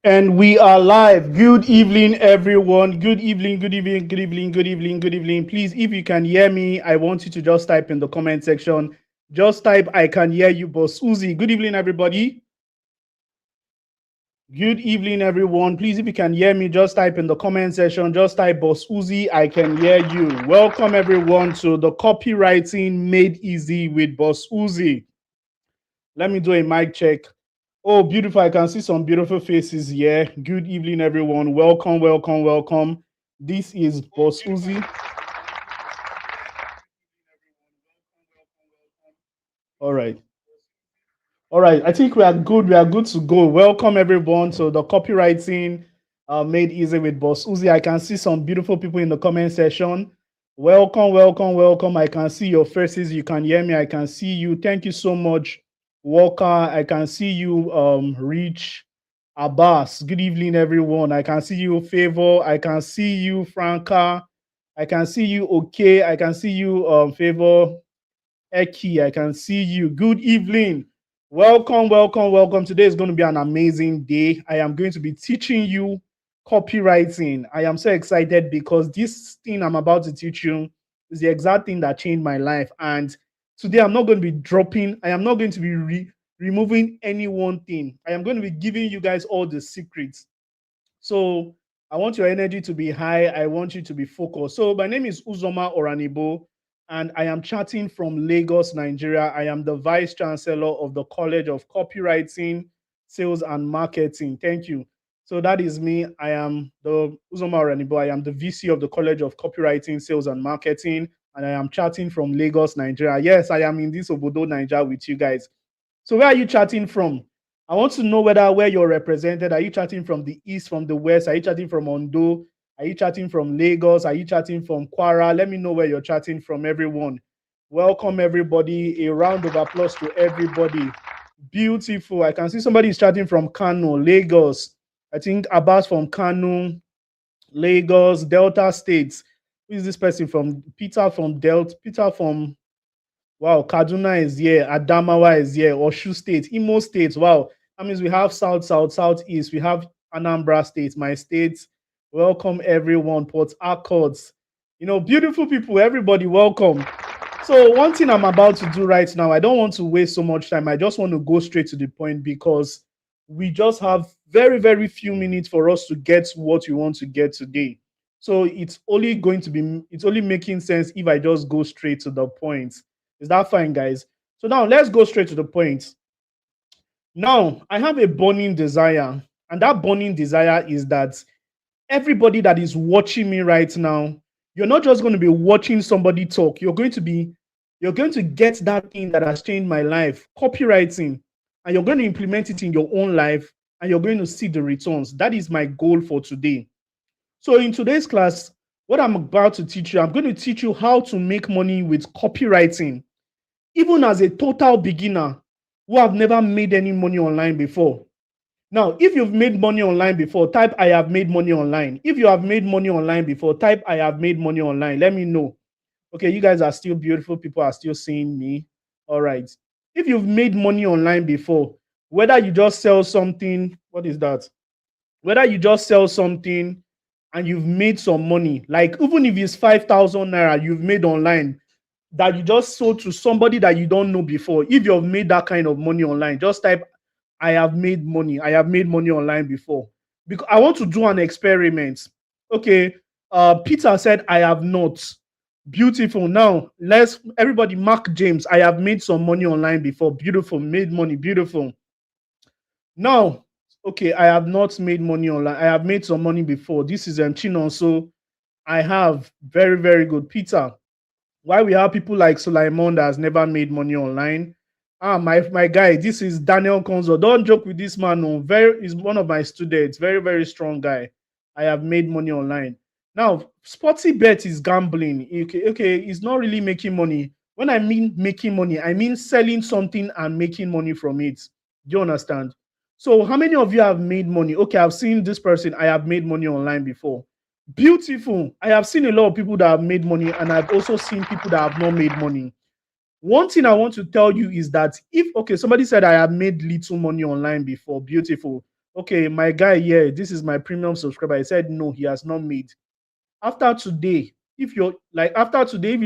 And we are live. Good evening, everyone. Good evening, good evening, good evening, good evening, good evening. Please, if you can hear me, I want you to just type in the comment section. Just type, I can hear you, Bossuhzi. Good evening, everybody. Good evening, everyone. Please, if you can hear me, just type in the comment section. Just type Bossuhzi, I can hear you. Welcome, everyone, to the Copywriting Made Easy with Bossuhzi. Let me do a mic check. Oh, beautiful. I can see some beautiful faces here. Good evening, everyone. Welcome, welcome, welcome. This is Bossuhzi. All right. All right. I think we are good. We are good to go. Welcome, everyone, to the Copywriting Made Easy with Bossuhzi. I can see some beautiful people in the comment section. Welcome, welcome, welcome. I can see your faces. You can hear me. I can see you. Thank you so much, Walker. I can see you, Rich. Abbas, good evening, everyone. I can see you, Favor. I can see you, Franca. I can see you, okay. I can see you, Favor. Eki, I can see you. Good evening. Welcome, welcome, welcome. Today is going to be an amazing day. I am going to be teaching you copywriting. I am so excited because this thing I'm about to teach you is the exact thing that changed my life. And today I'm not going to be dropping, I am not going to be removing any one thing. I am going to be giving you guys all the secrets. So I want your energy to be high. I want you to be focused. So my name is Uzoma Oranibo, and I am chatting from Lagos, Nigeria. I am the Vice Chancellor of the College of Copywriting, Sales and Marketing. Thank you. So that is me. I am the Uzoma Oranibo. I am the VC of the College of Copywriting, Sales and Marketing, and I am chatting from Lagos, Nigeria. Yes, I am in this Obodo, Nigeria with you guys. So where are you chatting from? I want to know where you're represented. Are you chatting from the east, from the west? Are you chatting from Ondo? Are you chatting from Lagos? Are you chatting from Kwara? Let me know where you're chatting from, everyone. Welcome, everybody. A round of applause to everybody. Beautiful. I can see somebody is chatting from Kano, Lagos. I think Abbas from Kano, Lagos, Delta States. Who is this person from? Peter from Delta. Peter from Wow, Kaduna is here, Adamawa is here, Oshu State, Imo State. Wow, that means we have South, South, Southeast. We have Anambra State, my state. Welcome, everyone. Port Harcourt. Beautiful people, everybody, welcome. So, one thing I'm about to do right now, I don't want to waste so much time. I just want to go straight to the point because we just have very, very few minutes for us to get what we want to get today. So, it's only making sense if I just go straight to the point. Is that fine, guys? So now let's go straight to the point. Now, I have a burning desire, and that burning desire is that everybody that is watching me right now, you're not just going to be watching somebody talk. You're going to get that thing that has changed my life, copywriting, and you're going to implement it in your own life, and you're going to see the returns. That is my goal for today. So in today's class, what I'm about to teach you, I'm going to teach you how to make money with copywriting, even as a total beginner who have never made any money online before. Now, if you've made money online before, type I have made money online. If you have made money online before, type I have made money online. Let me know. Okay, you guys are still beautiful. People are still seeing me. All right. If you've made money online before, whether you just sell something, what is that? Whether you just sell something and you've made some money, like even if it's 5,000 naira you've made online that you just sold to somebody that you don't know before. If you've made that kind of money online, just type I have made money. I have made money online before. Because I want to do an experiment. Okay. Peter said I have not. Beautiful. Now let's everybody mark James. I have made some money online before. Beautiful. Made money. Beautiful. Now, okay, I have not made money online. I have made some money before. This is Chinon. So I have very, very good. Peter, why we have people like Sulaimon that has never made money online? My guy, this is Daniel Konzo. Don't joke with this man. No, is one of my students. Very, very strong guy. I have made money online. Now, Sporty Bet is gambling. Okay, it's not really making money. When I mean making money, I mean selling something and making money from it. Do you understand? So, how many of you have made money? Okay, I've seen this person. I have made money online before. Beautiful. I have seen a lot of people that have made money, and I've also seen people that have not made money. One thing I want to tell you is that okay, somebody said I have made little money online before. Beautiful. Okay, my guy here, this is my premium subscriber. He said no, he has not made. After today, if you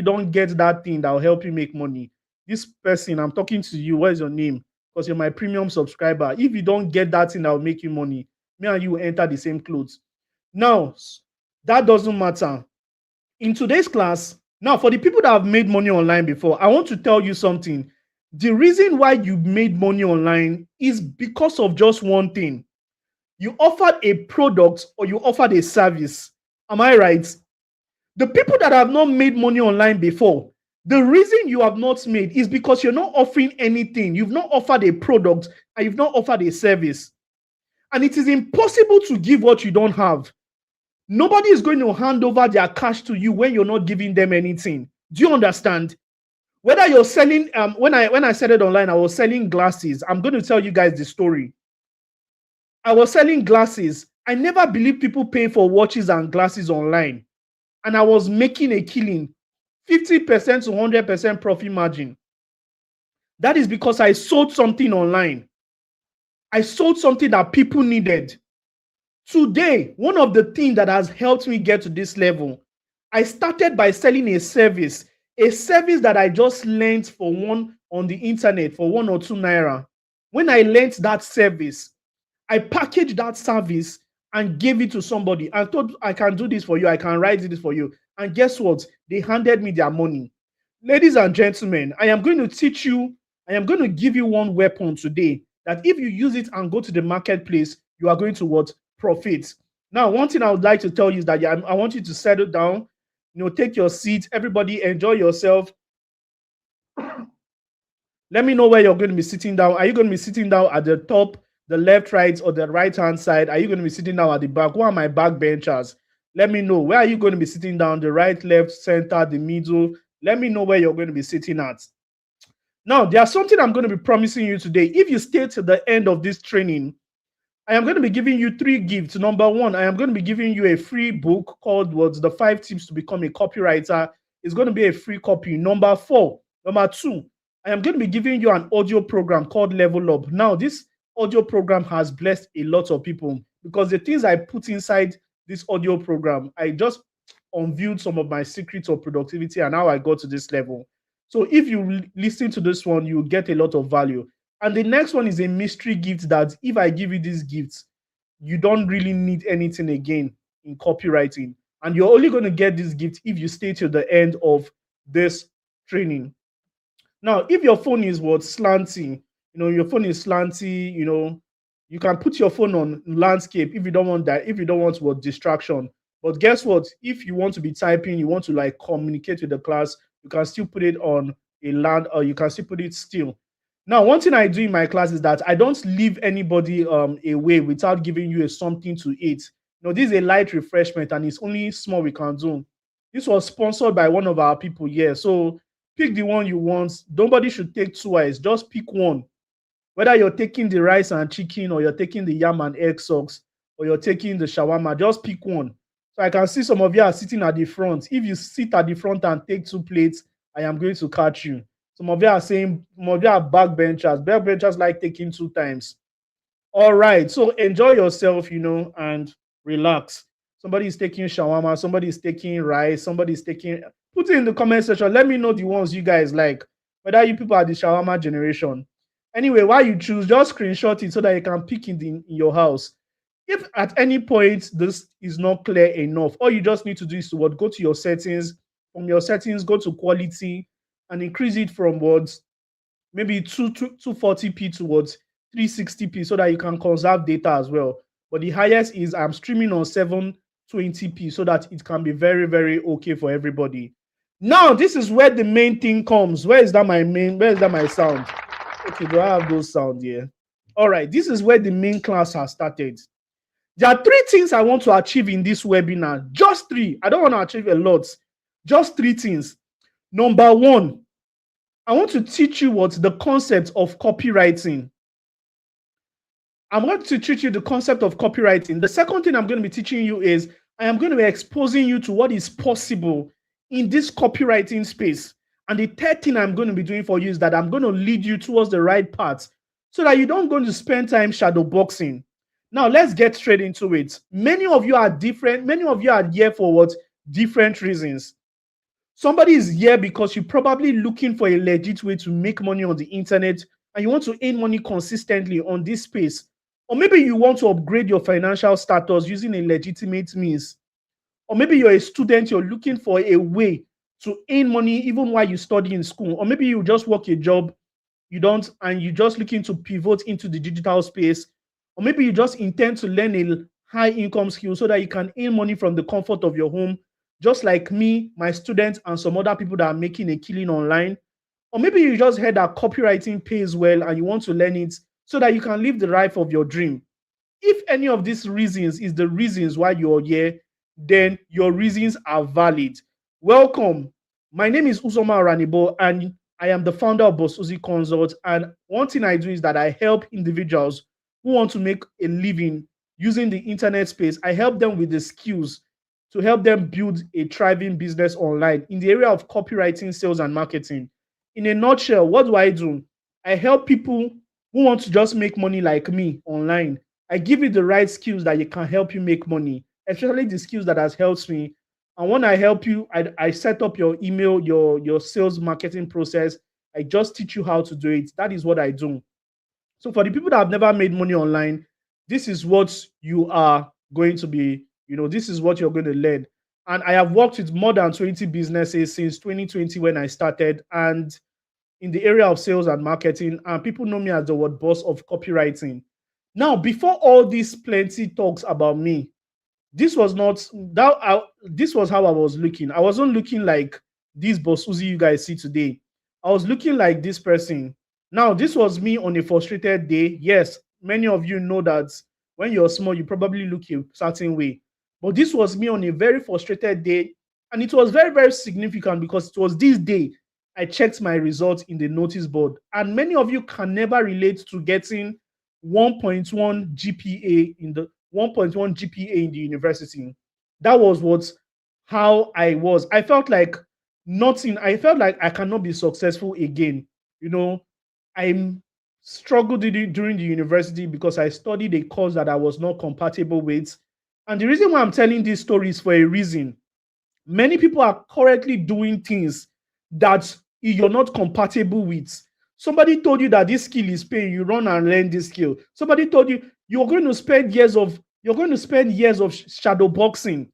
don't get that thing that will help you make money, this person, I'm talking to you, what is your name? Because you're my premium subscriber. If you don't get that thing that will make you money, me and you will enter the same clothes. Now, that doesn't matter. In today's class, now for the people that have made money online before, I want to tell you something. The reason why you made money online is because of just one thing. You offered a product or you offered a service. Am I right? The people that have not made money online before, the reason you have not made is because you're not offering anything. You've not offered a product and you've not offered a service. And it is impossible to give what you don't have. Nobody is going to hand over their cash to you when you're not giving them anything. Do you understand? Whether you're selling, when I said it online, I was selling glasses. I'm going to tell you guys the story. I was selling glasses. I never believed people pay for watches and glasses online. And I was making a killing, 50% to 100% profit margin. That is because I sold something online. I sold something that people needed. Today, one of the things that has helped me get to this level, I started by selling a service that I just learned for one on the internet for 1 or 2 naira. When I learned that service, I packaged that service and gave it to somebody and thought, I can do this for you, I can write this for you. And guess what? They handed me their money. Ladies and gentlemen, I am going to give you one weapon today that if you use it and go to the marketplace, you are going to what? Profit. Now, one thing I would like to tell you is that I want you to settle down, take your seat. Everybody enjoy yourself. Let me know where you're going to be sitting down. Are you going to be sitting down at the top, the left, right, or the right-hand side? Are you going to be sitting down at the back? Who are my backbenchers? Let me know. Where are you going to be sitting down? The right, left, center, the middle? Let me know where you're going to be sitting at. Now, there's something I'm going to be promising you today. If you stay to the end of this training, I am going to be giving you 3 gifts. Number 1, I am going to be giving you a free book called The 5 Tips to Become a Copywriter. It's going to be a free copy. Number 2, I am going to be giving you an audio program called Level Up. Now, this audio program has blessed a lot of people because the things I put inside this audio program, I just unveiled some of my secrets of productivity and how I got to this level. So if you listen to this one, you get a lot of value. And the next one is a mystery gift that if I give you these gifts, you don't really need anything again in copywriting. And you're only going to get this gift if you stay till the end of this training. Now, if your phone is slanty, your phone is slanty, You can put your phone on landscape if you don't want that, if you don't want what distraction. But guess what? If you want to be typing, you want to like communicate with the class, you can still put it on a land, or you can still put it still. Now, one thing I do in my class is that I don't leave anybody away without giving you something to eat. This is a light refreshment and it's only small we can do. This was sponsored by one of our people here. So pick the one you want. Nobody should take twice. Just pick one. Whether you're taking the rice and chicken, or you're taking the yam and egg socks, or you're taking the shawarma, just pick one. So I can see some of you are sitting at the front. If you sit at the front and take 2 plates, I am going to catch you. Some of you are saying, some of you are backbenchers. Backbenchers like taking 2 times. All right. So enjoy yourself, and relax. Somebody is taking shawarma, somebody is taking rice, somebody is taking. Put it in the comment section. Let me know the ones you guys like. Whether you people are the shawarma generation. Anyway, while you choose, just screenshot it so that you can pick it in your house. If at any point this is not clear enough, all you just need to do is to go to your settings. From your settings, go to quality and increase it from maybe 240p towards 360p so that you can conserve data as well. But the highest is I'm streaming on 720p so that it can be very, very okay for everybody. Now, this is where the main thing comes. Where is that my sound? Okay, do I have those sound here? All right, this is where the main class has started. There are 3 things I want to achieve in this webinar. Just 3. I don't want to achieve a lot. Just 3 things. Number 1, I want to teach you the concept of copywriting. I'm going to teach you the concept of copywriting. The second thing I'm going to be teaching you is I am going to be exposing you to what is possible in this copywriting space. And the third thing I'm going to be doing for you is that I'm going to lead you towards the right path so that you don't go to spend time shadow boxing. Now, let's get straight into it. Many of you are different. Many of you are here for different reasons. Somebody is here because you're probably looking for a legit way to make money on the internet and you want to earn money consistently on this space. Or maybe you want to upgrade your financial status using a legitimate means. Or maybe you're a student, you're looking for a way to earn money even while you study in school. Or maybe you just work a job, and you're just looking to pivot into the digital space. Or maybe you just intend to learn a high income skill so that you can earn money from the comfort of your home, just like me, my students, and some other people that are making a killing online. Or maybe you just heard that copywriting pays well and you want to learn it so that you can live the life of your dream. If any of these reasons is the reasons why you're here, then your reasons are valid. Welcome. My name is Uzoma Ranibo and I am the founder of Bossuhzi Consult. And one thing I do is that I help individuals who want to make a living using the internet space. I help them with the skills to help them build a thriving business online in the area of copywriting, sales, and marketing. In a nutshell, what do? I help people who want to just make money like me online. I give you the right skills that you can help you make money, especially the skills that has helped me. And when I help you, I set up your email, your sales marketing process. I just teach you how to do it. That is what I do. So for the people that have never made money online, this is what you are going to be, this is what you're going to learn. And I have worked with more than 20 businesses since 2020 when I started, and in the area of sales and marketing, and people know me as the word boss of copywriting. Now, before all these plenty talks about me, this was how I was looking. I wasn't looking like this Bossuhzi you guys see today. I was looking like this person. Now, this was me on a frustrated day. Yes, many of you know that when you're small, you probably look a certain way. But this was me on a very frustrated day. And it was very, very significant because it was this day I checked my results in the notice board. And many of you can never relate to getting 1.1 GPA in the 1.1 GPA in the university. That was how I was. I felt like nothing. I felt like I cannot be successful again. I struggled during the university because I studied a course that I was not compatible with. And the reason why I'm telling this story is for a reason. Many people are currently doing things that you're not compatible with. Somebody told you that this skill is paying, you run and learn this skill. Somebody told you you're going to spend years of shadow boxing.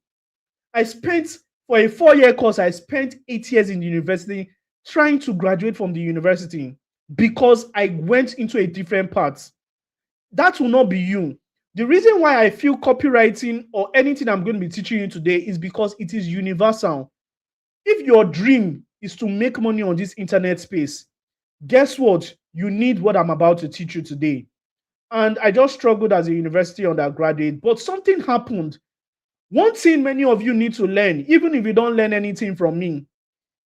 For a 4-year course, I spent 8 years in the university trying to graduate from the university because I went into a different path. That will not be you. The reason why I feel copywriting or anything I'm going to be teaching you today is because it is universal. If your dream is to make money on this internet space, guess what? You need what I'm about to teach you today. And I just struggled as a university undergraduate, but something happened. One thing many of you need to learn, even if you don't learn anything from me,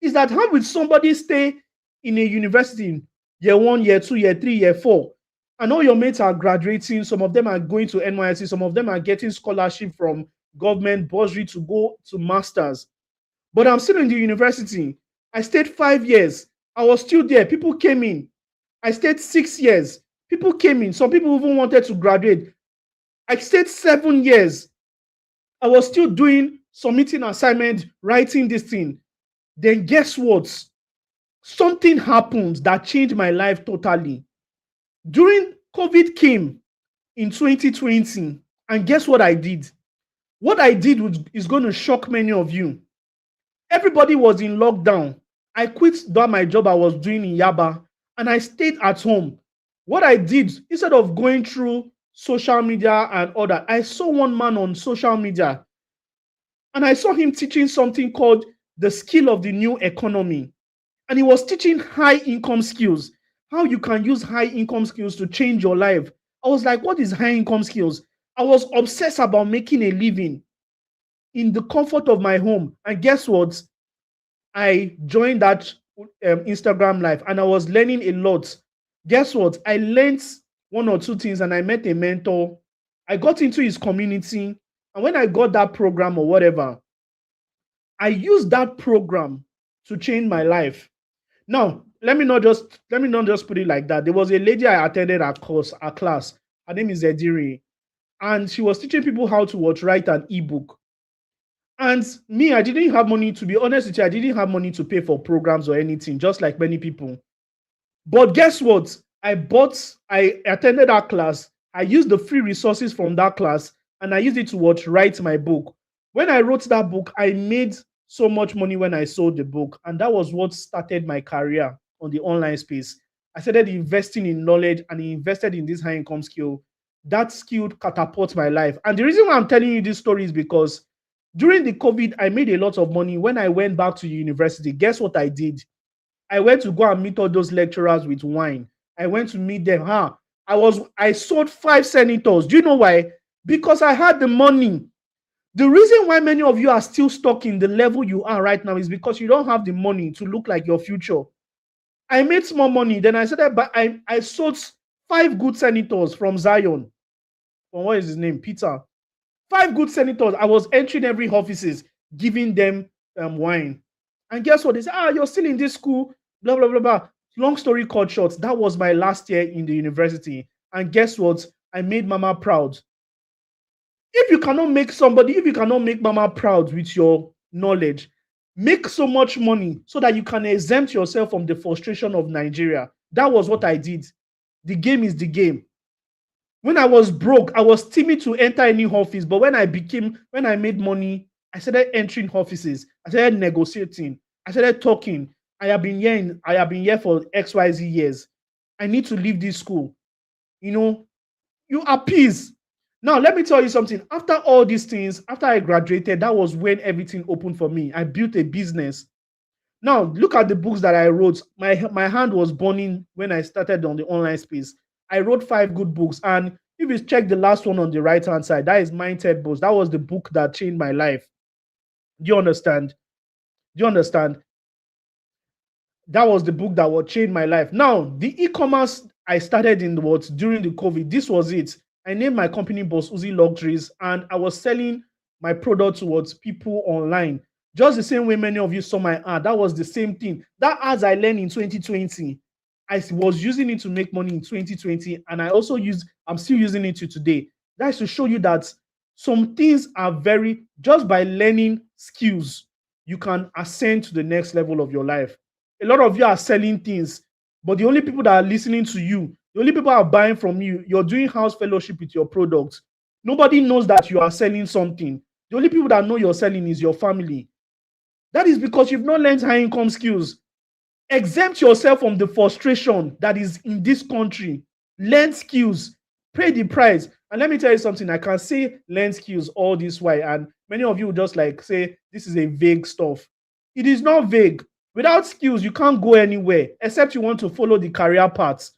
is that how will somebody stay in a university year 1, year 2, year 3, year 4, and all your mates are graduating, some of them are going to NYSC, some of them are getting scholarship from government, Bossuhzi to go to masters. But I'm still in the university. I stayed 5 years. I was still there. People came in. I stayed 6 years. People came in. Some people even wanted to graduate. I stayed 7 years. I was still doing, submitting assignment, writing this thing. Then guess what? Something happened that changed my life totally. During COVID came in 2020, and guess what I did? What I did is going to shock many of you. Everybody was in lockdown. I quit that my job I was doing in Yaba, and I stayed at home. What I did, instead of going through social media and all that, I saw one man on social media, and I saw him teaching something called the skill of the new economy. And he was teaching high income skills, how you can use high income skills to change your life. I was like, what is high income skills? I was obsessed about making a living in the comfort of my home. And guess what? I joined that Instagram live, and I was learning a lot. Guess what? I learned one or two things, and I met a mentor. I got into his community. And when I got that program or whatever, I used that program to change my life. Now, let me not just put it like that. There was a lady I attended a class. Her name is Ediri, and she was teaching people how to write an ebook. And me, I didn't have money, to be honest with you. I didn't have money to pay for programs or anything, just like many people. But guess what? I attended that class. I used the free resources from that class, and I used it to write my book. When I wrote that book, I made so much money when I sold the book, and that was what started my career on the online space. I started investing in knowledge and invested in this high income skill. That skill catapulted my life. And the reason why I'm telling you this story is because during the COVID, I made a lot of money. When I went back to university, guess what I did? I went to go and meet all those lecturers with wine. I went to meet them. I sold 5 senators. Do you know why? Because I had the money. The reason why many of you are still stuck in the level you are right now is because you don't have the money to look like your future. I made small money. Then I said, but I sold 5 good senators from Zion. From what is his name? Peter. 5 good senators. I was entering every offices, giving them wine. And guess what? They said, you're still in this school, blah, blah, blah, blah. Long story cut short, that was my last year in the university. And guess what? I made Mama proud. If you cannot make Mama proud with your knowledge, make so much money so that you can exempt yourself from the frustration of Nigeria. That was what I did. The game is the game. When I was broke, I was timid to enter any office. But when I made money, I started entering offices. I started negotiating. I started talking. I have been here for XYZ years. I need to leave this school. You are peace. Now, let me tell you something. After all these things, after I graduated, that was when everything opened for me. I built a business. Now, look at the books that I wrote. My hand was burning when I started on the online space. I wrote 5 good books. And if you check the last one on the right-hand side, that is Mindset Books. That was the book that changed my life. Do you understand? That was the book that would change my life. Now, the e-commerce I started in during the COVID. This was it. I named my company Bossuhzi Luxuries, and I was selling my product towards people online. Just the same way many of you saw my ad. That was the same thing. That ads I learned in 2020, I was using it to make money in 2020, and I'm still using it to today. That's to show you that some things are just by learning skills, you can ascend to the next level of your life. A lot of you are selling things, but the only people that are listening to you, the only people are buying from you, you're doing house fellowship with your product. Nobody knows that you are selling something. The only people that know you're selling is your family. That is because you've not learned high income skills. Exempt yourself from the frustration that is in this country. Learn skills. Pay the price. And let me tell you something. I can say learn skills all this while, and many of you just like say this is a vague stuff. It is not vague. Without skills, you can't go anywhere except you want to follow the career path.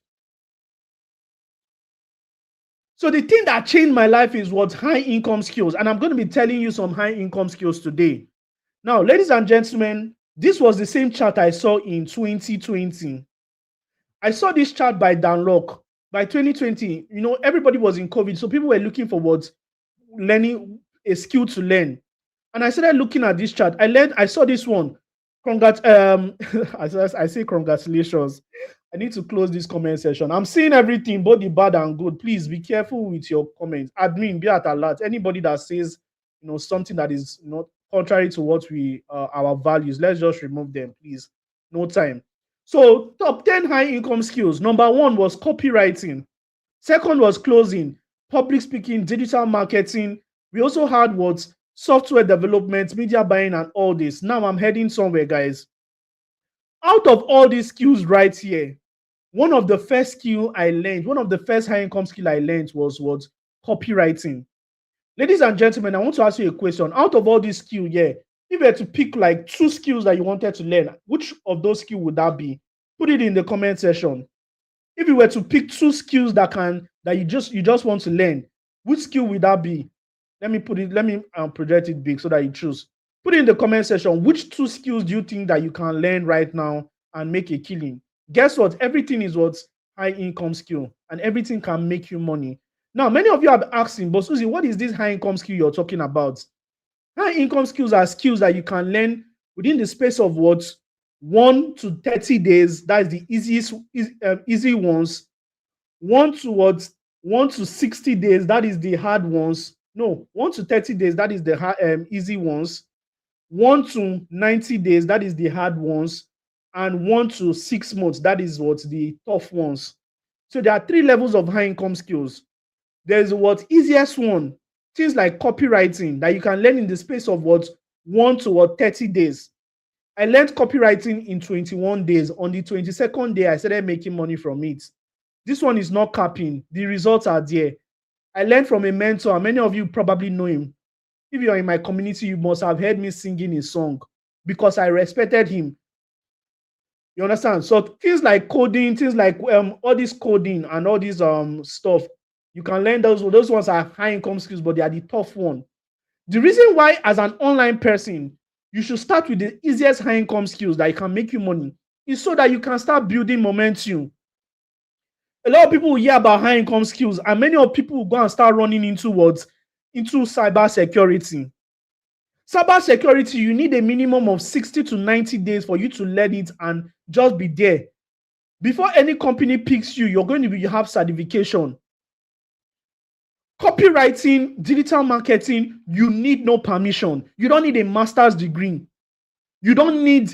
So the thing that changed my life is what high income skills. And I'm going to be telling you some high income skills today. Now, ladies and gentlemen, this was the same chart I saw in 2020. I saw this chart by Dan Lok. By 2020, everybody was in COVID. So people were looking for what? Learning a skill to learn. And I started looking at this chart. I saw this one. I say congratulations. I need to close this comment section. I'm seeing everything, both the bad and good. Please be careful with your comments. Admin, be at alert. Anybody that says, something that is not contrary to what our values, let's just remove them, please. No time. So, top 10 high income skills. Number 1 was copywriting. Second was closing, public speaking, digital marketing. We also had what? Software development, media buying, and all this. Now I'm heading somewhere, guys. Out of all these skills right here, one of the first skill I learned, one of the first high income skill I learned was what? Copywriting. Ladies and gentlemen, I want to ask you a question. Out of all these skills, if you were to pick like 2 skills that you wanted to learn, which of those skills would that be? Put it in the comment section. If you were to pick 2 skills that you just want to learn, which skill would that be? Let me project it big so that you choose. Put it in the comment section. Which 2 skills do you think that you can learn right now and make a killing? Guess what? Everything is what's high income skill, and everything can make you money. Now, many of you are asking, Bossuhzi, what is this high income skill you're talking about? High income skills are skills that you can learn within the space of what? 1 to 30 days. That is the easy ones. 1 to 60 days. That is the hard ones. No, 1 to 30 days. That is the easy ones. 1 to 90 days. That is the hard ones. And 1 to 6 months. That is what? The tough ones. So there are 3 levels of high income skills. There's what? Easiest one. Things like copywriting that you can learn in the space of what? 1 to 30 days. I learned copywriting in 21 days. On the 22nd day, I started making money from it. This one is not capping. The results are there. I learned from a mentor. Many of you probably know him. If you're in my community, you must have heard me singing his song because I respected him. You understand? So things like coding, things like all this coding and all this stuff, you can learn those. Those ones are high income skills, but they are the tough one. The reason why, as an online person, you should start with the easiest high income skills that can make you money is so that you can start building momentum. A lot of people will hear about high income skills, and many of people will go and start running into cyber security. Cyber security, you need a minimum of 60 to 90 days for you to learn it and just be there. Before any company picks you, you're going to have certification. Copywriting, digital marketing, you need no permission. You don't need a master's degree. You don't need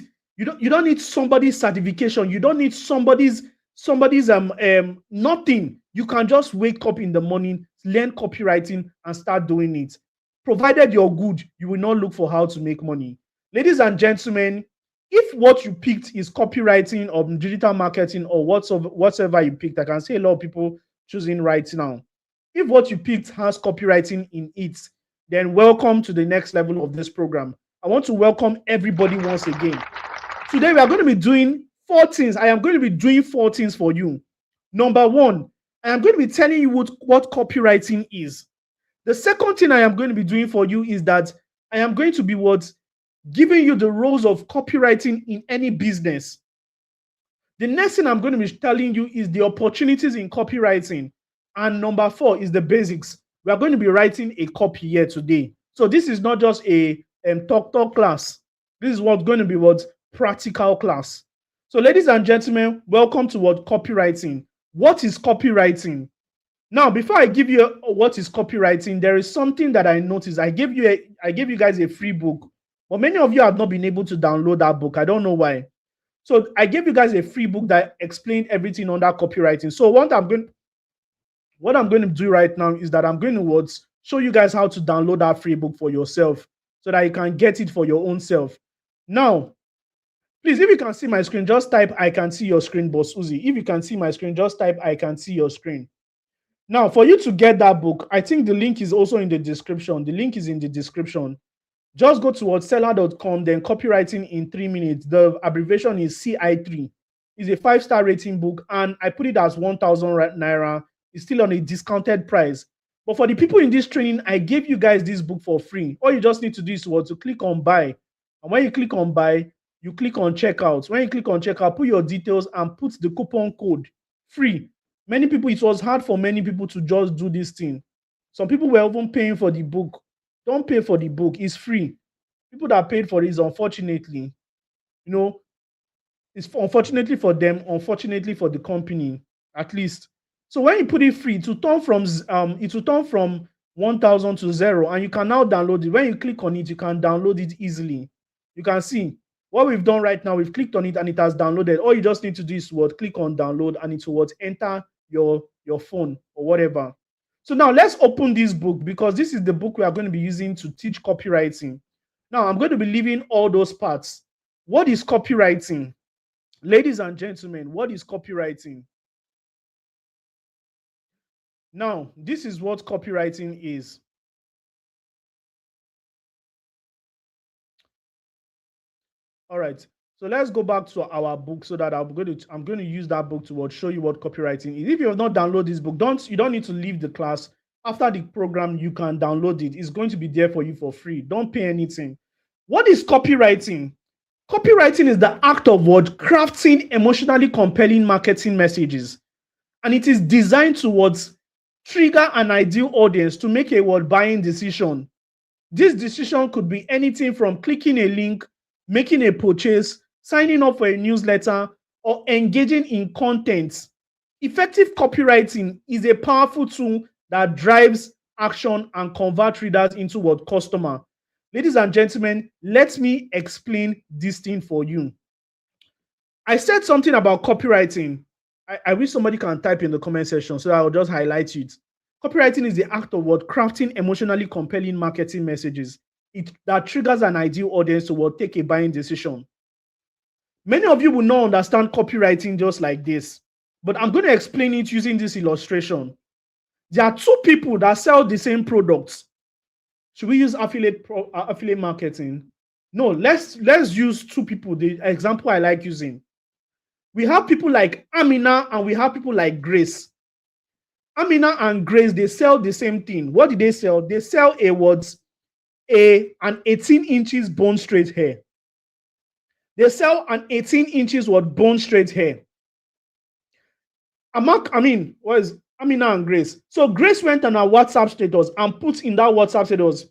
somebody's certification. You don't need somebody's nothing. You can just wake up in the morning, learn copywriting, and start doing it. Provided you're good, you will not look for how to make money. Ladies and gentlemen, if what you picked is copywriting or digital marketing or whatever you picked, I can see a lot of people choosing right now. If what you picked has copywriting in it, then welcome to the next level of this program. I want to welcome everybody once again. Today, we are going to be doing 4 things. I am going to be doing 4 things for you. Number 1, I am going to be telling you what copywriting is. The second thing I am going to be doing for you is that I am going to be giving you the roles of copywriting in any business. The next thing I'm going to be telling you is the opportunities in copywriting. And number 4 is the basics. We are going to be writing a copy here today. So this is not just a talk class. This is what's going to be practical class. So ladies and gentlemen, welcome to copywriting. What is copywriting? Now, before I give you what is copywriting, there is something that I noticed. I gave you guys a free book, but many of you have not been able to download that book. I don't know why. So I gave you guys a free book that explained everything under copywriting. So what I'm going to do right now is that I'm going to show you guys how to download that free book for yourself so that you can get it for your own self. Now, please, if you can see my screen, just type "I can see your screen," Bossuhzi. If you can see my screen, just type "I can see your screen." Now, for you to get that book, I think the link is also in the description. The link is in the description. Just go towards seller.com, then copywriting in 3 minutes. The abbreviation is CI3. It's a 5-star rating book, and I put it as 1,000 naira. It's still on a discounted price. But for the people in this training, I gave you guys this book for free. All you just need to do is to click on buy. And when you click on buy, you click on checkout. When you click on checkout, put your details and put the coupon code free. Many people, it was hard for many people to just do this thing. Some people were even paying for the book. Don't pay for the book. It's free. People that paid for it is unfortunately, it's unfortunately for them, unfortunately for the company, at least. So when you put it free, it will turn from 1,000 to 0, and you can now download it. When you click on it, you can download it easily. You can see what we've done right now. We've clicked on it and it has downloaded. All you just need to do is click on download, and it will enter your phone or whatever. So now let's open this book, because this is the book we are going to be using to teach copywriting. Now I'm going to be leaving all those parts. What is copywriting? Ladies and gentlemen, what is copywriting? Now, this is what copywriting is. All right. So let's go back to our book, so that I'm going to use that book to show you what copywriting is. If you have not downloaded this book, you don't need to leave the class. After the program, you can download it. It's going to be there for you for free. Don't pay anything. What is copywriting? Copywriting is the act of crafting emotionally compelling marketing messages, and it is designed towards trigger an ideal audience to make a buying decision. This decision could be anything from clicking a link, making a purchase, signing up for a newsletter, or engaging in content. Effective copywriting is a powerful tool that drives action and converts readers into customer. Ladies and gentlemen, let me explain this thing for you. I said something about copywriting. I wish somebody can type in the comment section so I'll just highlight it. Copywriting is the act of crafting emotionally compelling marketing messages that triggers an ideal audience to take a buying decision. Many of you will not understand copywriting just like this, but I'm going to explain it using this illustration. There are two people that sell the same products. Should we use affiliate marketing? No, let's use two people. The example I like using. We have people like Amina and we have people like Grace. Amina and Grace, they sell the same thing. What did they sell? They sell an 18 inches bone straight hair. They sell an 18 inches bone straight hair. What is Amina and Grace? So Grace went on her WhatsApp status and put in that WhatsApp status,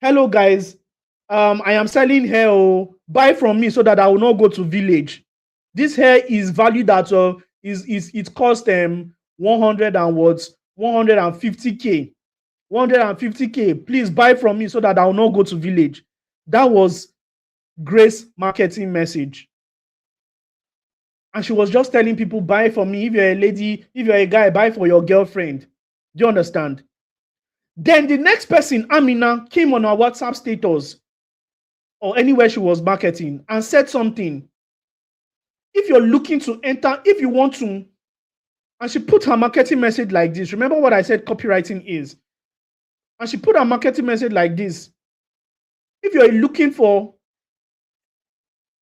"Hello guys, I am selling hair. Oh, buy from me so that I will not go to village. This hair is valued at it cost 100 and 150k. 150k. Please buy from me so that I will not go to village." That was Grace's marketing message. And she was just telling people, buy from me. If you're a lady, if you're a guy, buy for your girlfriend. Do you understand? Then the next person, Amina, came on her WhatsApp status or anywhere she was marketing and said something. If you're looking to enter, if you want to, and she put her marketing message like this. Remember what I said copywriting is. And she put her marketing message like this. If you're looking for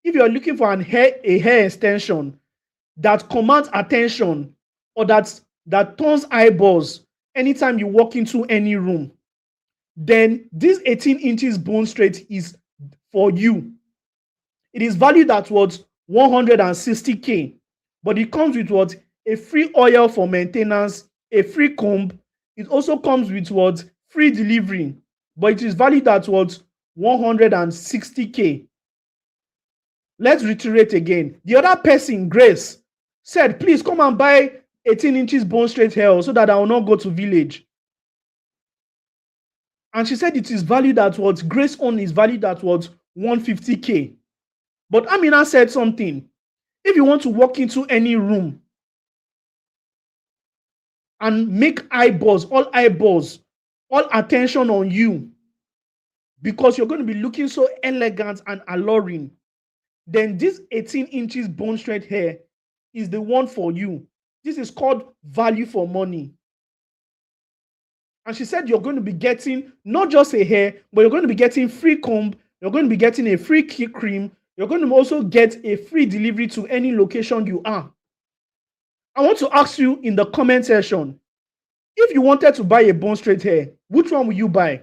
a hair extension that commands attention or that turns eyeballs anytime you walk into any room, then this 18 inches bone straight is for you. It is valued at 160k, but it comes with a free oil for maintenance, a free comb. It also comes with free delivery, but it is valued at 160k. Let's reiterate again. The other person, Grace, said, "Please come and buy 18 inches bone straight hair so that I will not go to village." And she said it is valued at Grace own is valued at 150k. But Amina said something. If you want to walk into any room and make all attention on you, because you're going to be looking so elegant and alluring, then this 18 inches bone straight hair is the one for you. This is called value for money. And she said you're going to be getting not just a hair, but you're going to be getting free comb, you're going to be getting a free cream, you're going to also get a free delivery to any location you are. I want to ask you in the comment section, if you wanted to buy a bone straight hair, which one will you buy?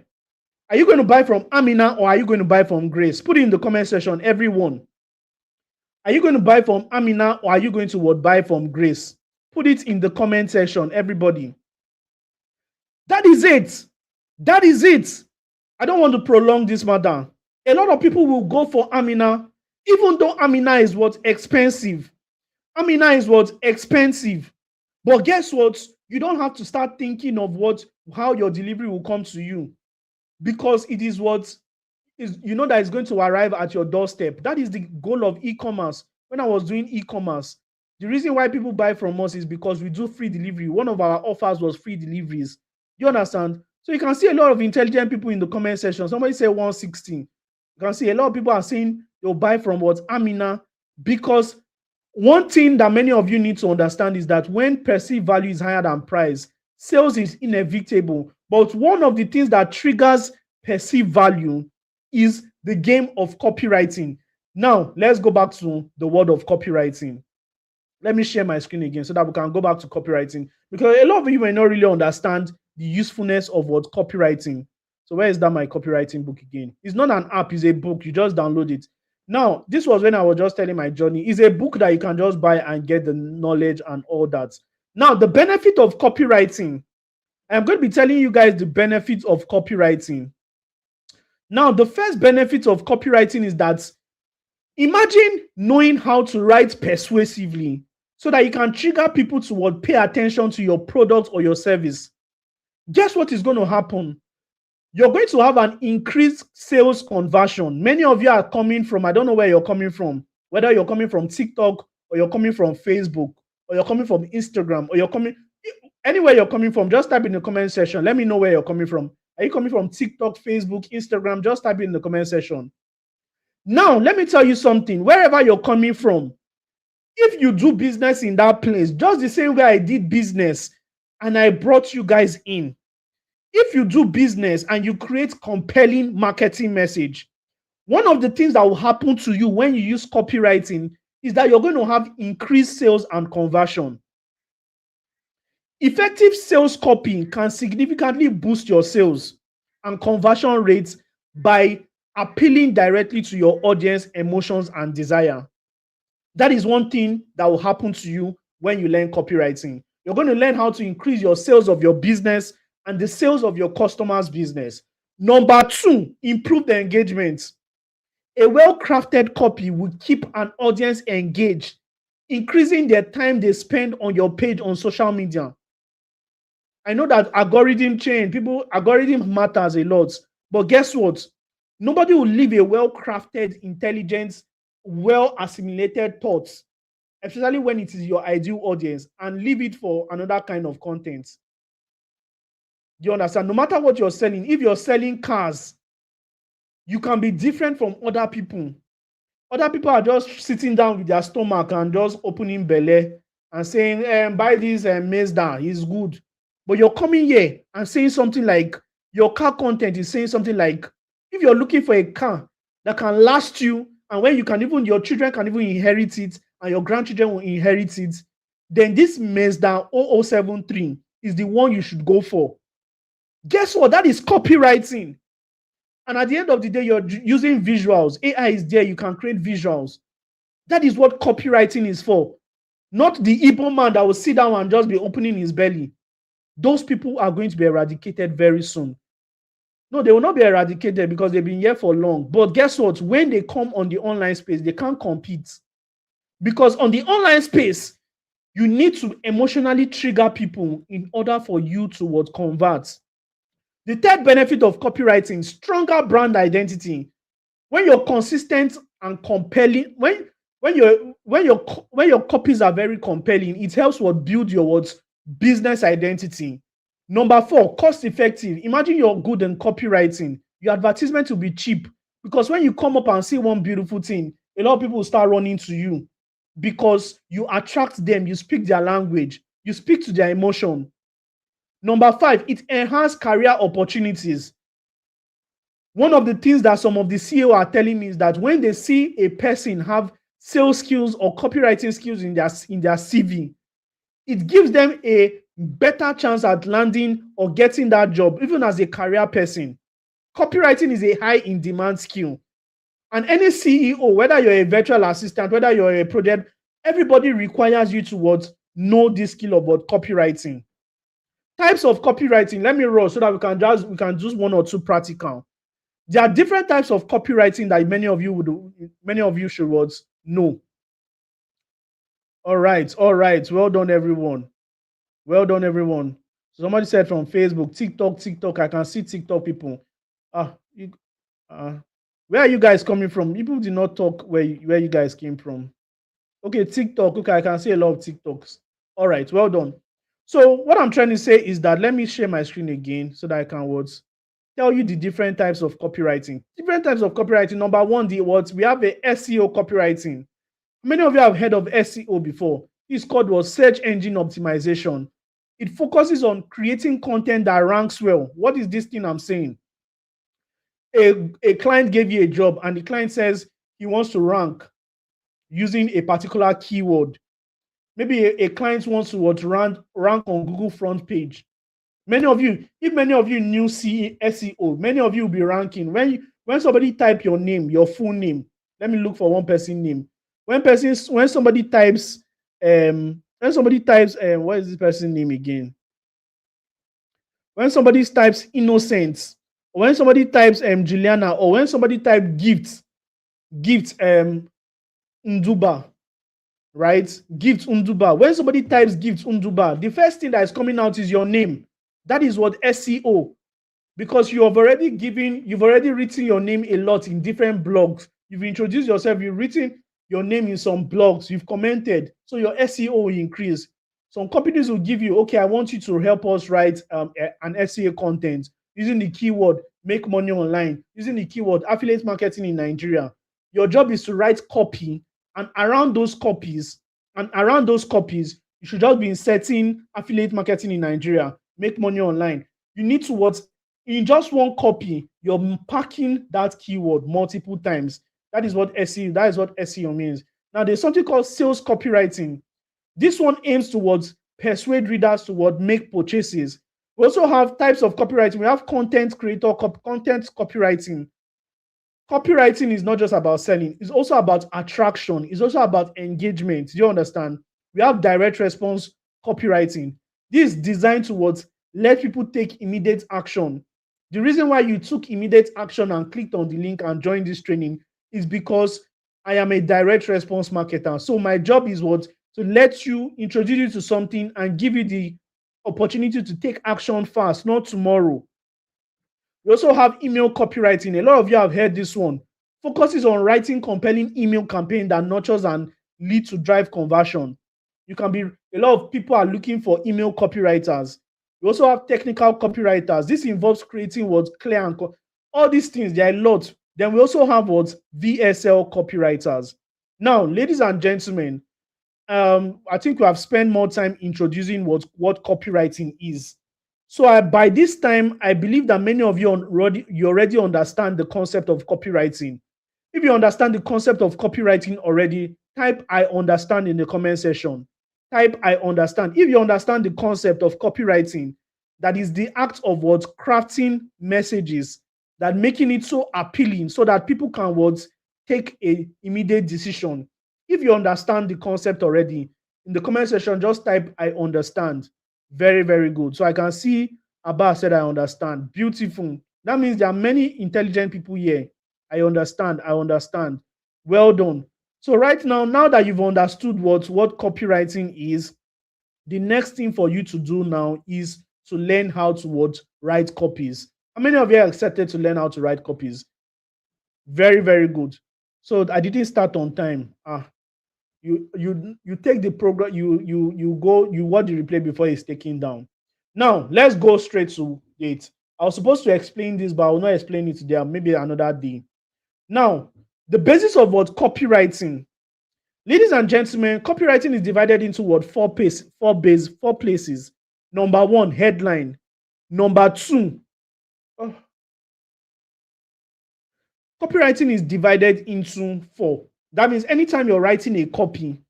Are you going to buy from Amina or are you going to buy from Grace? Put it in the comment section, everyone. Are you going to buy from Amina or are you going to buy from Grace? Put it in the comment section, everybody. That is it. That is it. I don't want to prolong this matter. A lot of people will go for Amina, even though Amina is what? Expensive. Amina is what? Expensive. But guess what? You don't have to start thinking of how your delivery will come to you, because it is what is, you know, that is going to arrive at your doorstep. That is the goal of e-commerce. When I was doing e-commerce, the reason why people buy from us is because we do free delivery. One of our offers was free deliveries. You understand? So you can see a lot of intelligent people in the comment section. Somebody say 160. You can see a lot of people are saying they'll buy from what? Amina. Because one thing that many of you need to understand is that when perceived value is higher than price, sales is inevitable. But one of the things that triggers perceived value is the game of copywriting. Now, let's go back to the word of copywriting. Let me share my screen again so that we can go back to copywriting, because a lot of you may not really understand the usefulness of what copywriting. So where is that my copywriting book again? It's not an app, it's a book. You just download it. Now, this was when I was just telling my journey. It's a book that you can just buy and get the knowledge and all that. Now, the benefit of copywriting. I'm going to be telling you guys the benefits of copywriting. Now, the first benefit of copywriting is that imagine knowing how to write persuasively so that you can trigger people to pay attention to your product or your service. Guess what is going to happen? You're going to have an increased sales conversion. Many of you are coming from, I don't know where you're coming from, whether you're coming from TikTok or you're coming from Facebook or you're coming from Instagram or you're coming, anywhere you're coming from, just type in the comment section. Let me know where you're coming from. Are you coming from TikTok, Facebook, Instagram? Just type in the comment section. Now, let me tell you something. Wherever you're coming from, if you do business in that place, just the same way I did business and I brought you guys in, if you do business and you create compelling marketing message, one of the things that will happen to you when you use copywriting is that you're going to have increased sales and conversion. Effective sales copy can significantly boost your sales and conversion rates by appealing directly to your audience emotions and desire. That is one thing that will happen to you when you learn copywriting. You're going to learn how to increase your sales of your business and the sales of your customers' business. Number two, improve the engagement. A well-crafted copy will keep an audience engaged, increasing their time they spend on your page on social media. I know that algorithm matters a lot, but guess what? Nobody will leave a well-crafted, intelligent, well-assimilated thoughts, especially when it is your ideal audience, and leave it for another kind of content. Do you understand? No matter what you're selling, if you're selling cars, you can be different from other people. Other people are just sitting down with their stomach and just opening belly and saying, buy this Mazda, it's good. But you're coming here and saying something like, your car content is saying something like, if you're looking for a car that can last you, and when your children can even inherit it, and your grandchildren will inherit it, then this Mazda 0073 is the one you should go for. Guess what? That is copywriting. And at the end of the day, you're using visuals. AI is there. You can create visuals. That is what copywriting is for. Not the Igbo man that will sit down and just be opening his belly. Those people are going to be eradicated very soon. No, they will not be eradicated because they've been here for long. But guess what? When they come on the online space, they can't compete. Because on the online space, you need to emotionally trigger people in order for you to convert. The third benefit of copywriting, stronger brand identity. When you're consistent and compelling, when your copies are very compelling, it helps build your business identity. Number four, cost effective. Imagine you're good in copywriting. Your advertisement will be cheap, because when you come up and see one beautiful thing, a lot of people will start running to you because you attract them, you speak their language, you speak to their emotion. Number 5, it enhances career opportunities. One of the things that some of the CEO are telling me is that when they see a person have sales skills or copywriting skills in their CV, it gives them a better chance at landing or getting that job, even as a career person. Copywriting is a high in demand skill. And any CEO, whether you're a virtual assistant, whether you're a project, everybody requires you to know this skill about copywriting. Types of copywriting, let me roll so that we can do one or two practical. There are different types of copywriting that many of you should know. All right. Well done, everyone. Somebody said from Facebook, TikTok. I can see TikTok people. Where are you guys coming from? People did not talk where you guys came from. Okay, TikTok. Okay, I can see a lot of TikToks. All right, well done. So what I'm trying to say is that let me share my screen again so that I can tell you the different types of copywriting. Different types of copywriting. Number 1, we have a SEO copywriting. Many of you have heard of SEO before. It's called search engine optimization. It focuses on creating content that ranks well. What is this thing I'm saying? A client gave you a job and the client says he wants to rank using a particular keyword. Maybe a client wants to rank on Google front page. If many of you knew SEO, many of you will be ranking. When somebody type your name, your full name, let me look for one person name. When somebody types what is this person's name again? When somebody types innocent, or when somebody types Juliana, or when somebody types gift Nduba, right? Gift Nduba. When somebody types gift Nduba, the first thing that is coming out is your name. That is what SEO, because you've already written your name a lot in different blogs. You've introduced yourself, you've written your name in some blogs, you've commented, so your SEO will increase. Some companies will give you, okay, I want you to help us write an SEO content using the keyword make money online, using the keyword affiliate marketing in Nigeria. Your job is to write copy, and around those copies, you should just be inserting affiliate marketing in Nigeria, make money online. You need to in just one copy, you're packing that keyword multiple times. That is what SEO means. Now, there's something called sales copywriting. This one aims towards persuade readers to make purchases. We also have types of copywriting. We have content creator, content copywriting. Copywriting is not just about selling. It's also about attraction. It's also about engagement. Do you understand? We have direct response copywriting. This is designed towards let people take immediate action. The reason why you took immediate action and clicked on the link and joined this training is because I am a direct response marketer. So my job is to let you, introduce you to something and give you the opportunity to take action fast, not tomorrow. We also have email copywriting. A lot of you have heard this one. Focuses on writing compelling email campaign that nurtures and lead to drive conversion. A lot of people are looking for email copywriters. We also have technical copywriters. This involves creating clear and all these things. There are a lot. Then we also have VSL copywriters. Now, ladies and gentlemen, I think we have spent more time introducing what copywriting is. So by this time, I believe that many of you already understand the concept of copywriting. If you understand the concept of copywriting already, type I understand in the comment section. Type I understand. If you understand the concept of copywriting, that is the act of crafting messages, that making it so appealing so that people can take an immediate decision. If you understand the concept already, in the comment section, just type I understand. Very, very good. So I can see Abba said I understand. Beautiful. That means there are many intelligent people here. I understand. Well done. So right now that you've understood what copywriting is, the next thing for you to do now is to learn how to write copies. How many of you are excited to learn how to write copies? Very, very good. So I didn't start on time. You take the program, you watch the replay before it's taken down. Now let's go straight to it. I was supposed to explain this, but I will not explain it today, maybe another day. Now, the basis of copywriting. Ladies and gentlemen, copywriting is divided into four places. Number one, headline. Number two, oh, copywriting is divided into four. That means anytime you're writing a copy,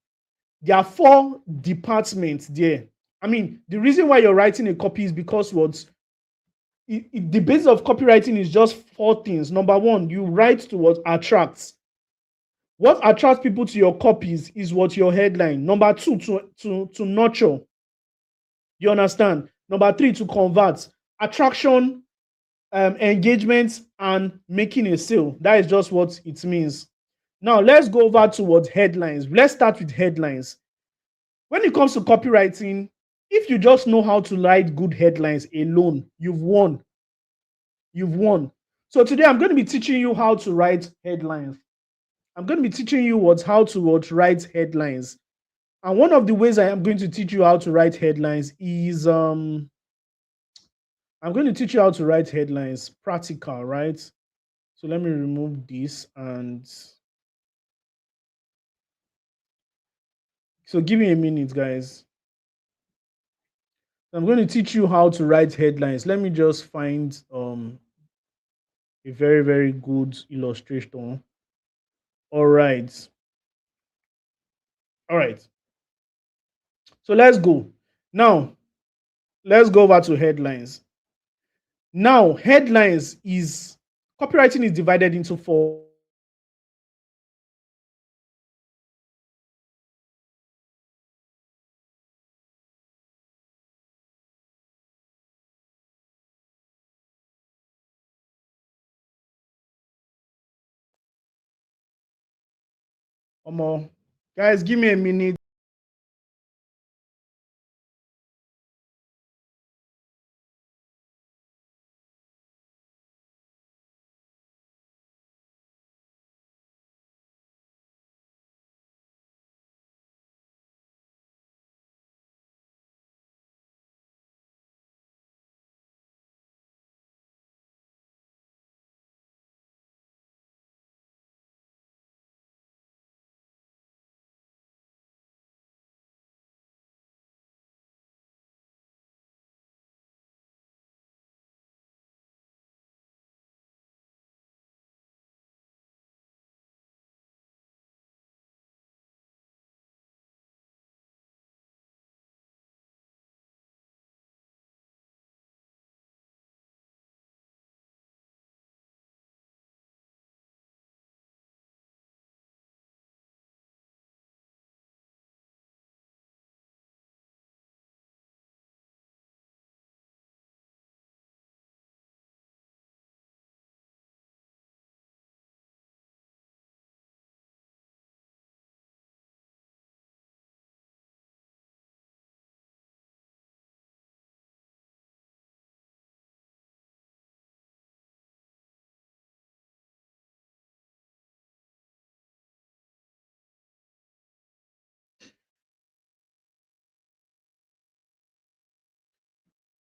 there are four departments there. I mean, the reason why you're writing a copy is because the basis of copywriting is just four things. Number one, you write to what attracts. What attracts people to your copies is what your headline. Number two, to nurture. You understand? Number three, to convert. Attraction, engagement, and making a sale. That is just what it means. Now, let's go over to what headlines. Let's start with headlines. When it comes to copywriting, if you just know how to write good headlines alone, you've won. You've won. So today I'm going to be teaching you how to write headlines. I'm going to be teaching you how to write headlines. And one of the ways I am going to teach you how to write headlines is I'm going to teach you how to write headlines, practical, right? So let me remove this and so give me a minute, guys. I'm going to teach you how to write headlines. Let me just find a very, very good illustration. All right. All right. So let's go. Now, let's go over to headlines. Now, headlines is copywriting is divided into four. Guys, give me a minute.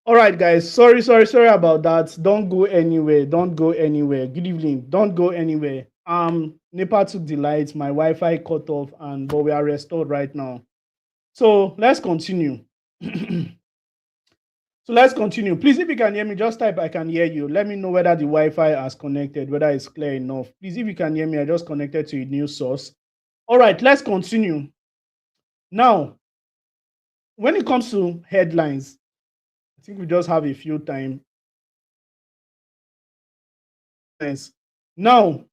All right, guys. Sorry about that. Don't go anywhere. Don't go anywhere. Good evening. Don't go anywhere. NEPA took the lights, my Wi-Fi cut off, but we are restored right now. So let's continue. So let's continue. Please, if you can hear me, just type I can hear you. Let me know whether the Wi-Fi has connected, whether it's clear enough. Please, if you can hear me, I just connected to a new source. All right, let's continue. Now, when it comes to headlines, I think we just have a few time. Now,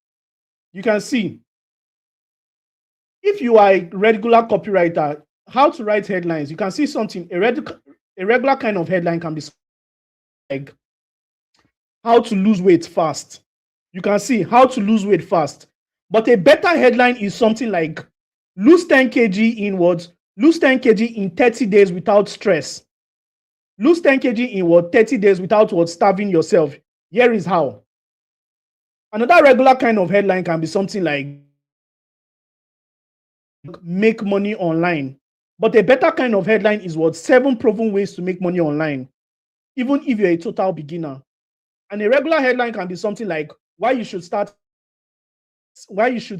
you can see, if you are a regular copywriter, how to write headlines, you can see something, a regular kind of headline can be like how to lose weight fast. You can see how to lose weight fast. But a better headline is something like lose 10 kg in what? Lose 10 kg in 30 days without stress. Lose 10 kg in what? 30 days without what? Starving yourself. Here is how. Another regular kind of headline can be something like make money online. But a better kind of headline is what? 7 proven ways to make money online, even if you're a total beginner. And a regular headline can be something like why you should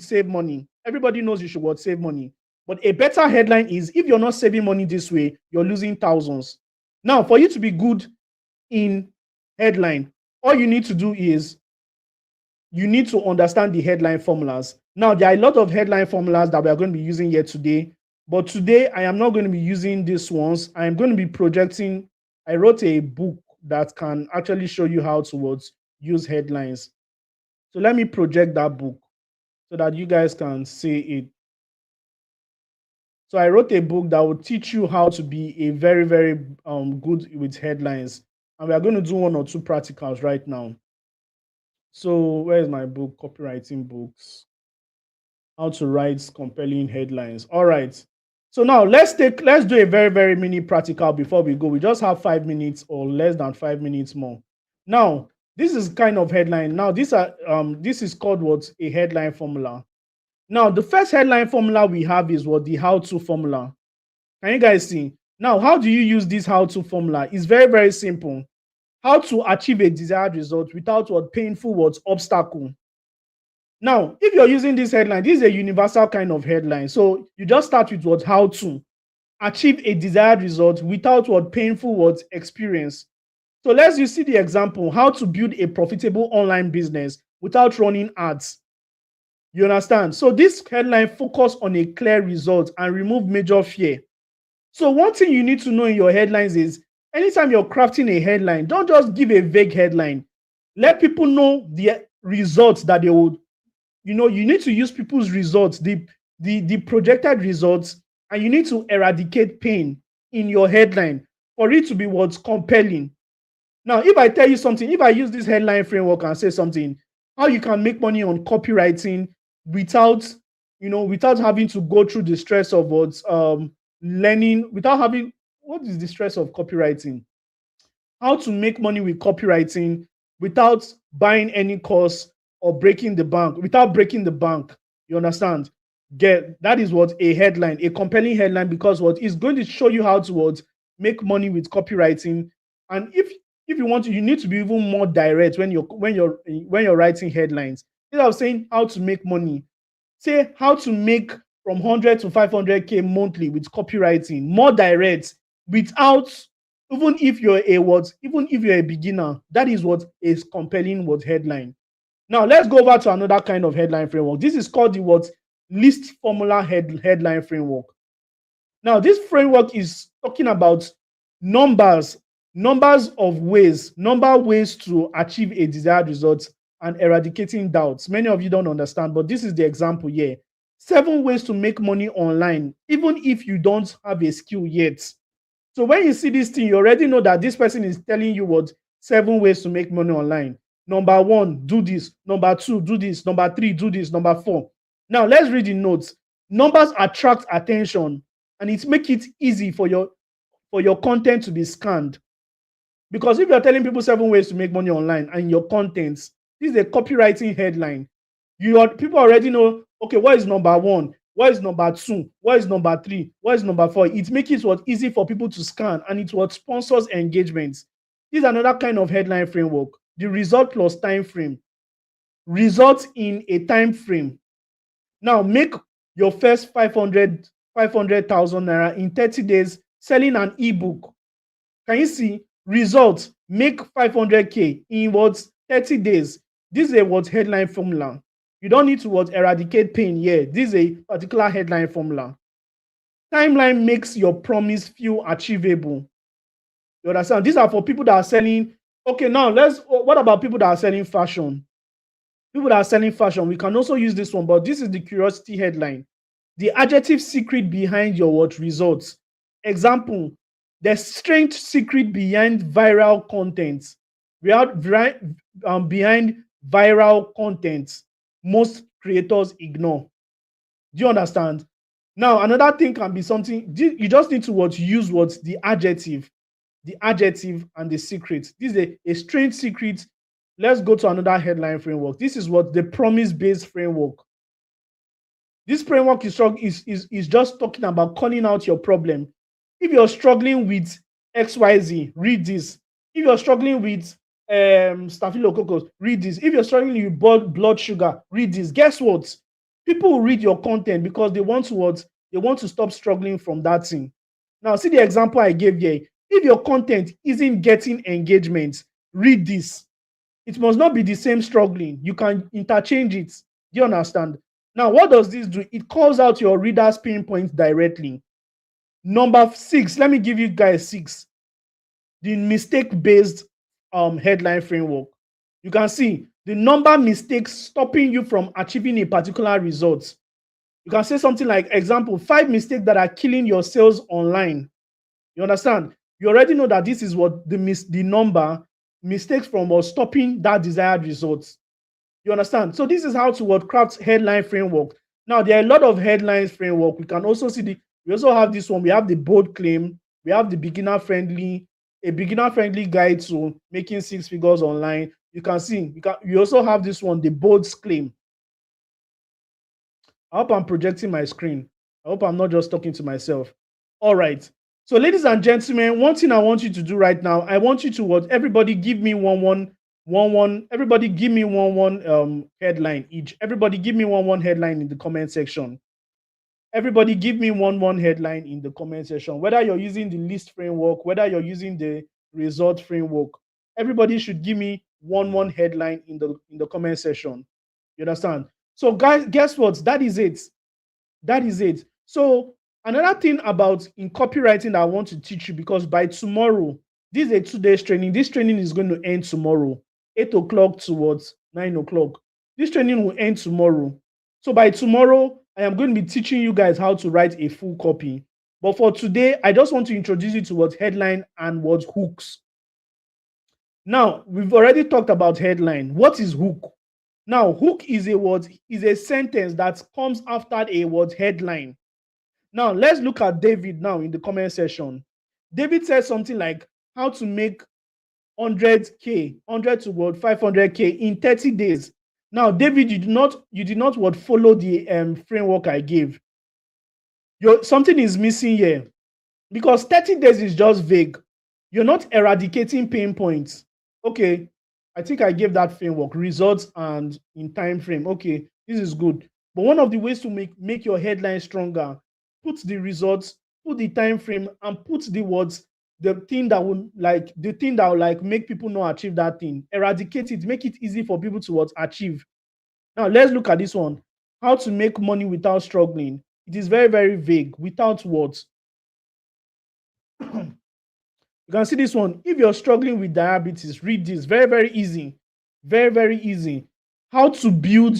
save money. Everybody knows you should save money. But a better headline is if you're not saving money this way, you're losing thousands. Now, for you to be good in headline, all you need to do is you need to understand the headline formulas. Now, there are a lot of headline formulas that we are going to be using here today, but today I am not going to be using these ones. I am going to be projecting. I wrote a book that can actually show you how to use headlines. So let me project that book so that you guys can see it. So I wrote a book that will teach you how to be a very, very good with headlines. And we are going to do 1 or 2 practicals right now. So where is my book? Copywriting books. How to write compelling headlines. All right. So now let's do a very, very mini practical before we go. We just have 5 minutes or less than 5 minutes more. Now, this is kind of headline. Now, this is called what? A headline formula. Now, the first headline formula we have is what? The how-to formula. Can you guys see? Now, how do you use this how-to formula? It's very, very simple. How to achieve a desired result without what painful what obstacle. Now, if you're using this headline, this is a universal kind of headline. So you just start with what? How to achieve a desired result without what painful what experience. So let's you see the example, how to build a profitable online business without running ads. You understand? So this headline focus on a clear result and remove major fear. So one thing you need to know in your headlines is anytime you're crafting a headline, don't just give a vague headline. Let people know the results that they would, you need to use people's results, the projected results, and you need to eradicate pain in your headline for it to be what's compelling. Now, if I tell you something, if I use this headline framework and say something, how you can make money on copywriting without having to go through the stress of learning, what is the stress of copywriting? How to make money with copywriting without buying any course or without breaking the bank. You understand? That is what a headline, a compelling headline, because what is going to show you how to make money with copywriting. And if you want to, you need to be even more direct when you're writing headlines. Instead of saying how to make money, say how to make from 100 to 500K monthly with copywriting. More direct, without, even if you're a beginner, that is what is compelling headline. Now let's go over to another kind of headline framework. This is called the list formula headline framework. Now this framework is talking about numbers of ways to achieve a desired result and eradicating doubts. Many of you don't understand, but this is the example here. 7 ways to make money online, even if you don't have a skill yet. So when you see this thing, you already know that this person is telling you 7 ways to make money online. Number 1, do this. Number 2, do this. Number 3, do this. Number 4. Now let's read the notes. Numbers attract attention, and it makes it easy for your content to be scanned. Because if you're telling people 7 ways to make money online and your contents, this is a copywriting headline. People already know, okay, what is number 1? What is number 2? What is number 3? What is number 4? It makes it easy for people to scan, and it's what sponsors engagements. This is another kind of headline framework. The result plus time frame. Result in a time frame. Now make your first 500,000 naira in 30 days selling an ebook. Can you see? Result, make 500K in 30 days. This is a headline formula. You don't need to eradicate pain here. This is a particular headline formula. Timeline makes your promise feel achievable. You understand? These are for people that are selling. Okay, now what about people that are selling fashion? People that are selling fashion, we can also use this one, but this is the curiosity headline. The adjective secret behind your results. Example, the strange secret behind viral content. Behind viral content, most creators ignore. Do you understand? Now, another thing can be something, you just need to use the adjective and the secret. This is a strange secret. Let's go to another headline framework. This is the promise-based framework. This framework is just talking about calling out your problem. If you're struggling with XYZ, read this. If you're struggling with staphylococcus, read this. If you're struggling with blood sugar, read this. Guess what? People will read your content because they want to stop struggling from that thing. Now, see the example I gave here. If your content isn't getting engagement, read this. It must not be the same struggling. You can interchange it. Do you understand? Now, what does this do? It calls out your reader's pain points directly. Number 6, let me give you guys 6. The mistake-based headline framework. You can see the number mistakes stopping you from achieving a particular result. You can say something like, example, 5 mistakes that are killing your sales online. You understand? You already know that this is what the number mistakes from or stopping that desired result. You understand? So this is how to craft headline framework. Now there are a lot of headlines framework. We can also see we also have this one. We have the bold claim. We have the beginner friendly guide to making 6 figures online. You can see we also have this one, the bold claim. I hope I'm projecting my screen. I hope I'm not just talking to myself. All right. So, ladies and gentlemen, one thing I want you to do right now, I want you to everybody give me one. Everybody give me one headline each. Everybody give me one headline in the comment section. Everybody give me one headline in the comment section. Whether you're using the list framework, whether you're using the result framework, everybody should give me one headline in the comment section. You understand? So, guys, guess what? That is it. That is it. So, another thing about in copywriting that I want to teach you, because by tomorrow, this is a 2 days training. This training is going to end tomorrow, 8 o'clock towards 9 o'clock. This training will end tomorrow. So by tomorrow, I am going to be teaching you guys how to write a full copy. But for today, I just want to introduce you to what headline and what hooks. Now, we've already talked about headline. What is hook? Now, hook is a word, is a sentence that comes after a word headline. Now, let's look at David now in the comment section. David says something like how to make 100K, 100 to what 500K in 30 days. Now, David, you did not what follow the framework I gave. Something is missing here, because 30 days is just vague. You're not eradicating pain points. Okay, I think I gave that framework, results and in time frame. Okay, this is good. But one of the ways to make your headline stronger, put the results, put the time frame, and put the words, the thing that will make people not achieve that thing. Eradicate it, make it easy for people to achieve. Now let's look at this one. How to make money without struggling. It is very, very vague. Without what? You can see this one. If you're struggling with diabetes, read this. Very, very easy. Very, very easy. How to build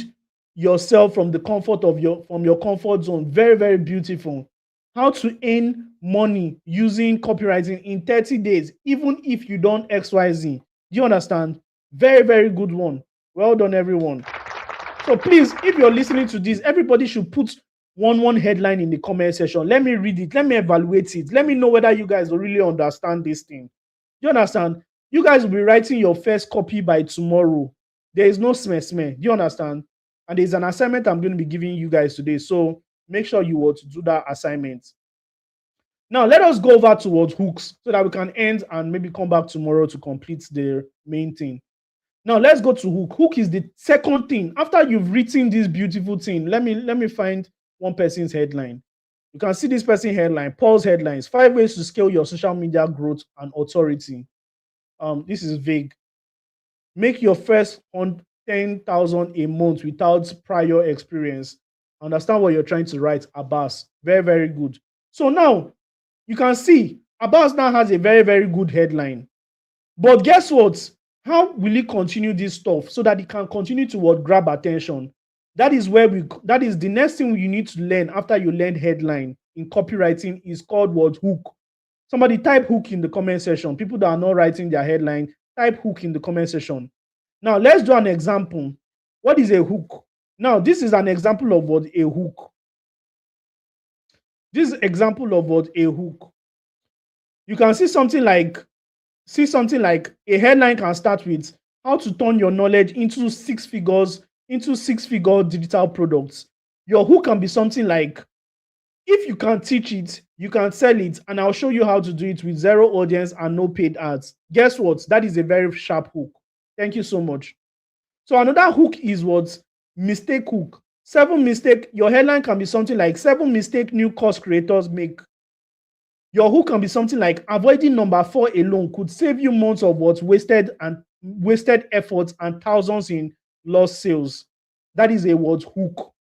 yourself from the comfort of your comfort zone. Very, very beautiful. How to earn money using copywriting in 30 days, even if you don't XYZ. Do you understand? Very, very good one. Well done, everyone. So please, if you're listening to this, everybody should put one headline in the comment section. Let me read it. Let me evaluate it. Let me know whether you guys will really understand this thing. You understand? You guys will be writing your first copy by tomorrow. There is no smeh. Do you understand? And there's an assignment I'm going to be giving you guys today. So make sure you want to do that assignment. Now, let us go over towards hooks so that we can end and maybe come back tomorrow to complete the main thing. Now, let's go to hook. Hook is the second thing. After you've written this beautiful thing, let me find one person's headline. You can see this person's headline, Paul's headlines, 5 ways to scale your social media growth and authority. This is vague. Make your first 10,000 a month without prior experience. Understand what you're trying to write, Abbas. Very, very good. So now, you can see Abbas now has a very, very good headline. But guess what? How will he continue this stuff so that he can continue to grab attention? That is the next thing you need to learn after you learn headline in copywriting is called hook. Somebody type hook in the comment section. People that are not writing their headline, type hook in the comment section. Now let's do an example. What is a hook? Now this is an example of what a hook. This is an example of what a hook. You can see something like a headline can start with how to turn your knowledge into 6 figures, into 6-figure digital products. Your hook can be something like, if you can teach it, you can sell it, and I'll show you how to do it with 0 audience and no paid ads. Guess what? That is a very sharp hook. Thank you so much. So another hook is what? Mistake hook. 7 mistake. Your headline can be something like 7 mistake new course creators make. Your hook can be something like avoiding number 4 alone could save you months of what wasted efforts and thousands in lost sales. That is a word hook.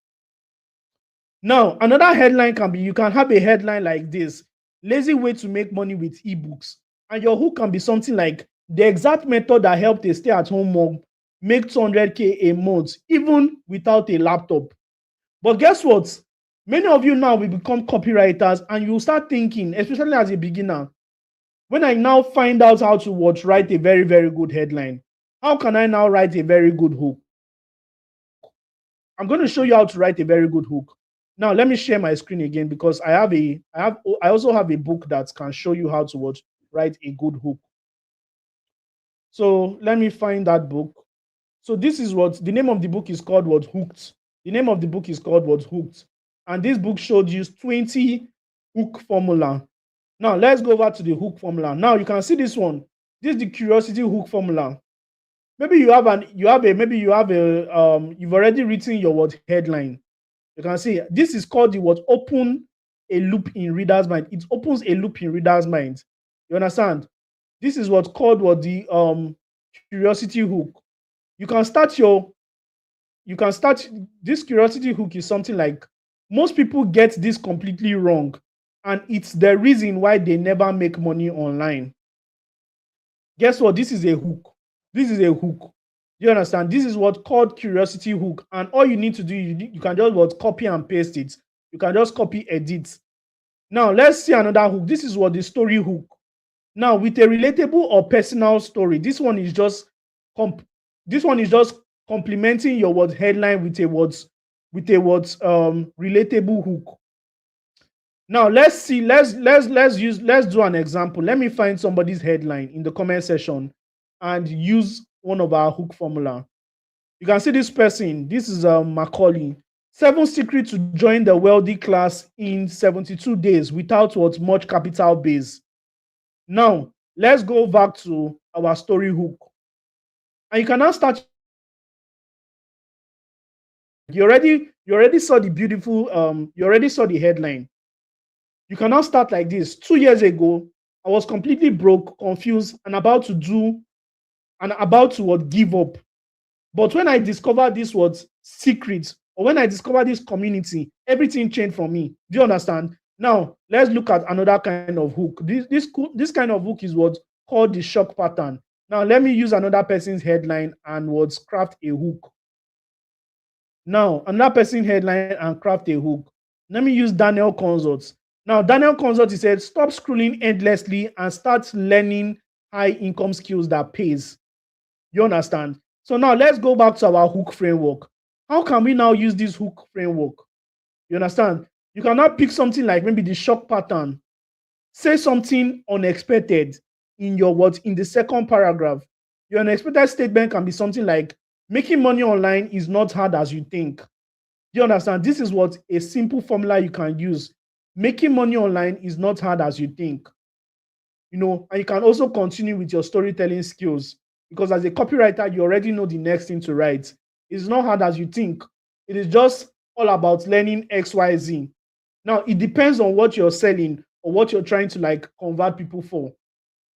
Now, another headline can be, you can have a headline like this: lazy way to make money with ebooks. And your hook can be something like the exact method that helped a stay-at-home mom make 200K a month, even without a laptop. But guess what? Many of you now will become copywriters and you start thinking, especially as a beginner, when I now find out how to write a very, very good headline, how can I now write a very good hook? I'm going to show you how to write a very good hook. Now, let me share my screen again because I also have a book that can show you how to write a good hook. So let me find that book. So this is what the name of the book is called, Hooked. The name of the book is called Hooked. And this book showed you 20 hook formula. Now let's go over to the hook formula. Now you can see this one. This is the curiosity hook formula. Maybe you've already written your headline. You can see this is called the open a loop in reader's mind. It opens a loop in reader's mind. You understand? This is what's called the curiosity hook. You can start this curiosity hook is something like, most people get this completely wrong, and it's the reason why they never make money online. Guess what? This is a hook. This is a hook. You understand? This is what's called curiosity hook. And all you need to do, you can just copy and paste it. You can just copy, edit. Now, let's see another hook. This is what the story hook. Now, with a relatable or personal story, this one is just complementing your headline with a relatable hook. Now let's do an example. Let me find somebody's headline in the comment section and use one of our hook formula. You can see this person. This is Macaulay. 7 secrets to join the wealthy class in 72 days without much capital base. Now let's go back to our story hook. And you can now start. You already saw the beautiful, you already saw the headline. You can now start like this. 2 years ago, I was completely broke, confused, and about to give up. But when I discovered this secret, or when I discovered this community, everything changed for me. Do you understand? Now, let's look at another kind of hook. This kind of hook is what's called the shock pattern. Now, let me use another person's headline and craft a hook. Now, another person's headline and craft a hook. Let me use Daniel Consults. Now, Daniel Consults, he said, stop scrolling endlessly and start learning high income skills that pays. You understand? So now let's go back to our hook framework. How can we now use this hook framework? You understand? You can now pick something like maybe the shock pattern. Say something unexpected in in the second paragraph. Your unexpected statement can be something like, making money online is not hard as you think. Do you understand? This is a simple formula you can use. Making money online is not hard as you think. And you can also continue with your storytelling skills, because as a copywriter, you already know the next thing to write. It's not hard as you think. It is just all about learning XYZ. Now, it depends on what you're selling or what you're trying to convert people for.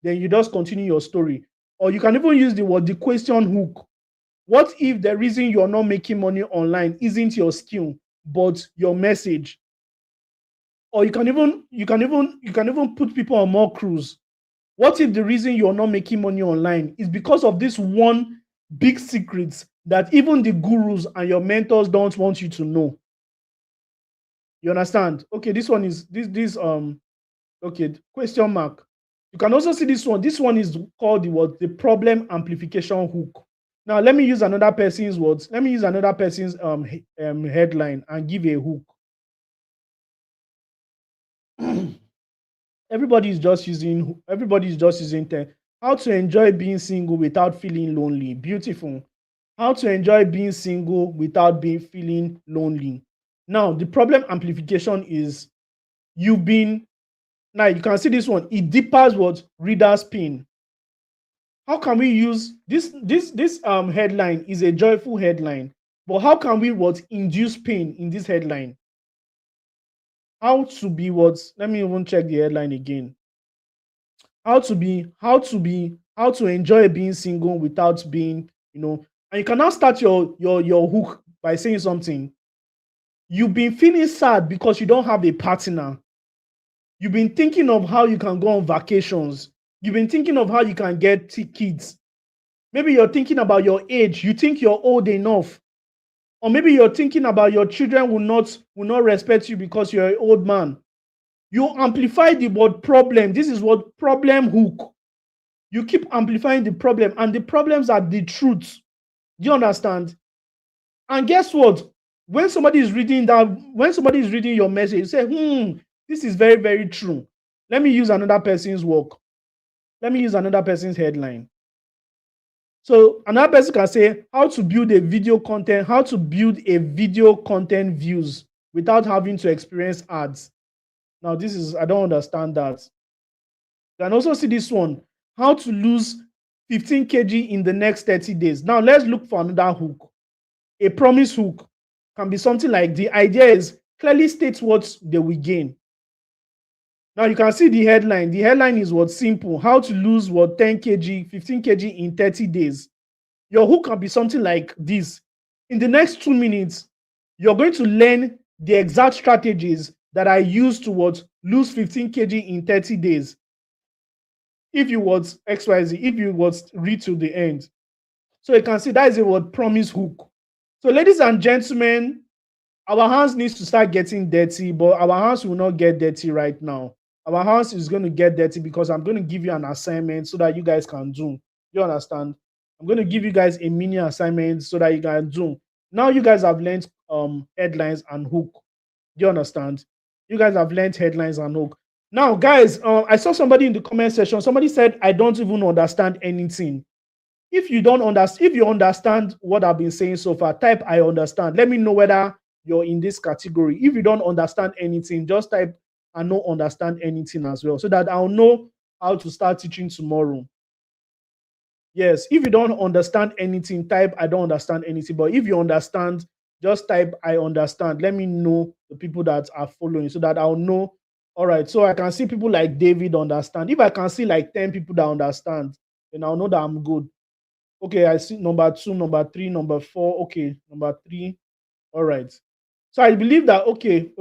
Then you just continue your story. Or you can even use the question hook. What if the reason you're not making money online isn't your skill, but your message? Or you can even put people on more crews. What if the reason you're not making money online is because of this one big secret that even the gurus and your mentors don't want you to know? You understand? Okay, this one is okay, question mark. You can also see this one. This one is called the problem amplification hook. Now let me use another person's words. Let me use another person's headline and give a hook. Everybody's just using how to enjoy being single without feeling lonely. Beautiful. How to enjoy being single without feeling lonely. Now, the problem amplification is now you can see this one. It deepens reader's pain. How can we use this headline is a joyful headline, but how can we induce pain in this headline? how to be what? Let me even check the headline again. How to enjoy being single without being, and you can now start your hook by saying something. You've been feeling sad because you don't have a partner. You've been thinking of how you can go on vacations. You've been thinking of how you can get kids. Maybe you're thinking about your age. You think you're old enough. Or maybe you're thinking about your children will not respect you because you're an old man. You amplify the word problem. This is what problem hook. You keep amplifying the problem, and the problems are the truth. Do you understand? And guess what? When somebody is reading your message, you say, this is very, very true. Let me use another person's work. Let me use another person's headline. So another person can say how to build a video content views without having to experience ads. Now, I don't understand that. You can also see this one, how to lose 15 kg in the next 30 days. Now, let's look for another hook. A promise hook can be something like, the idea is clearly state what they will gain. Now, you can see the headline. The headline is what? Simple. How to lose 10 kg, 15 kg in 30 days. Your hook can be something like this. In the next 2 minutes, you're going to learn the exact strategies that I use to lose 15 kg in 30 days. If you XYZ, if you read to the end. So you can see that is a promise hook. So ladies and gentlemen, our hands needs to start getting dirty, but our hands will not get dirty right now. Our hands is going to get dirty because I'm going to give you an assignment so that you guys can do. You understand? I'm going to give you guys a mini assignment so that you can do. Now you guys have learned headlines and hook. Do you understand? You guys have learned headlines and hook. Now, guys, I saw somebody in the comment section. Somebody said, I don't even understand anything. If you understand what I've been saying so far, type I understand. Let me know whether you're in this category. If you don't understand anything, just type I don't understand anything as well, so that I'll know how to start teaching tomorrow. Yes, if you don't understand anything, type I don't understand anything. But if you understand, just type I understand. Let me know the people that are following so that I'll know. All right, so I can see people like David understand. If I can see like 10 people that understand, then I'll know that I'm good. Okay, I see number 2, number 3, number 4. Okay, number 3. All right. So I believe that, okay.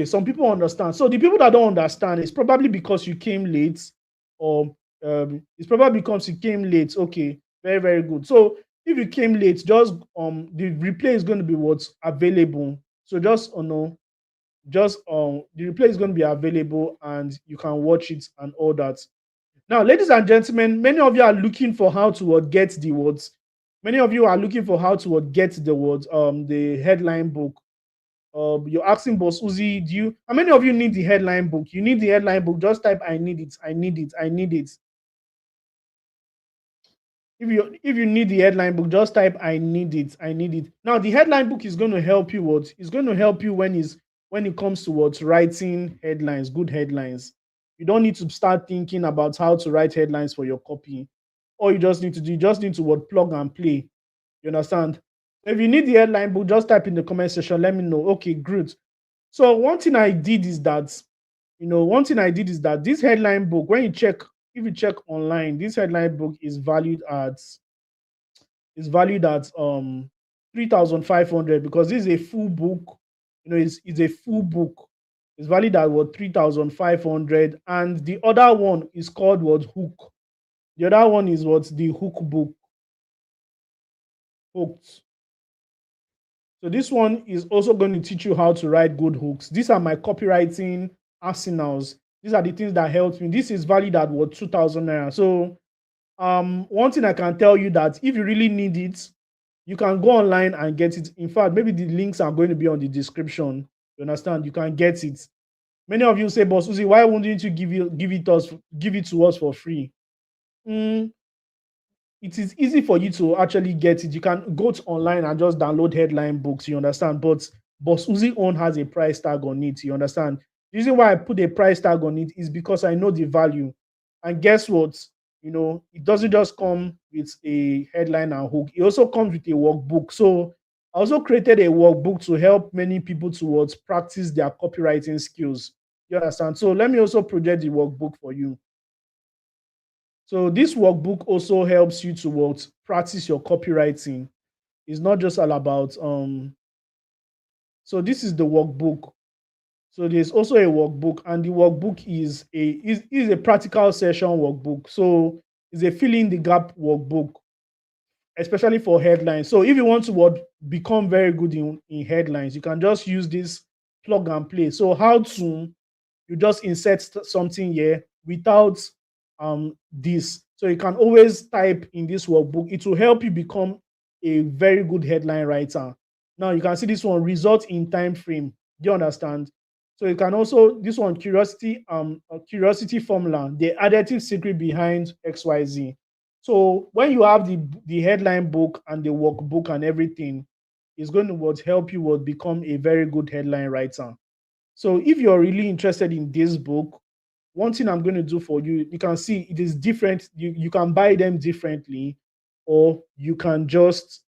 Some people understand. So the people that don't understand, it's probably because you came late, or it's probably because you came late. Okay, very, very good. So if you came late, just the replay is going to be what's available. So just the replay is going to be available and you can watch it and all that. Now, ladies and gentlemen, many of you are looking for how to get the words. Many of you are looking for how to get the words, the headline book. You're asking Bossuhzi, how many of you need the headline book? You need the headline book. Just type, I need it, I need it, I need it. If you need the headline book, just type, I need it, I need it. Now, the headline book is going to help you It's going to help you when it comes to writing headlines, good headlines. You don't need to start thinking about how to write headlines for your copy. All you just need to plug and play. You understand? If you need the headline book, just type in the comment section. Let me know. Okay, good. So one thing I did is that, this headline book, if you check online, this headline book is valued at 3,500 because this is a full book. It's a full book. It's valued at 3,500, and the other one is called hook. The other one is the hook book. Hooked. So this one is also going to teach you how to write good hooks. These are my copywriting arsenals. These are the things that helped me. This is valued at 2,000 naira. So one thing I can tell you, that if you really need it, you can go online and get it. In fact, maybe the links are going to be on the description. You understand? You can get it. Many of you say, Bossuhzi, why wouldn't you give it to us for free? It is easy for you to actually get it. You can go to online and just download headline books, you understand? But Bossuhzi own has a price tag on it, you understand? The reason why I put a price tag on it is because I know the value. And guess what? It doesn't just come with a headline and hook. It also comes with a workbook. So I also created a workbook to help many people towards practice their copywriting skills. You understand? So let me also project the workbook for you. So this workbook also helps you towards practice your copywriting. It's not just all about so this is the workbook. So there's also a workbook, and the workbook is a practical session workbook. So it's a fill in the gap workbook, especially for headlines. So if you want to become very good in headlines, you can just use this plug and play. So how to you just insert something here without this. So you can always type in this workbook. It will help you become a very good headline writer. Now you can see this one, result in time frame. Do you understand? So you can also this one, curiosity formula, the additive secret behind XYZ. So when you have the headline book and the workbook and everything, it's going to help you become a very good headline writer. So if you're really interested in this book, one thing I'm going to do for you, you can see it is different. You can buy them differently, or you can just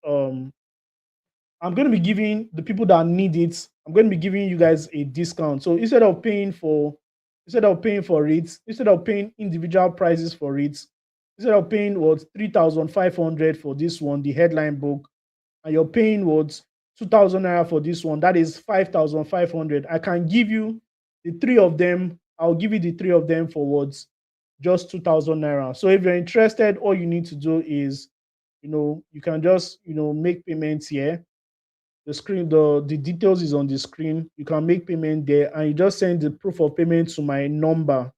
I'm going to be giving the people that need it, I'm going to be giving you guys a discount. So instead of paying individual prices for it, instead of paying what 3,500 for this one, the headline book, and you're paying what 2,000 naira for this one, that is 5,500. I can give you the three of them. I'll give you the three of them for what just 2,000 naira. So if you're interested, all you need to do is, you can just, make payments here. The screen, the details is on the screen. You can make payment there, and you just send the proof of payment to my number.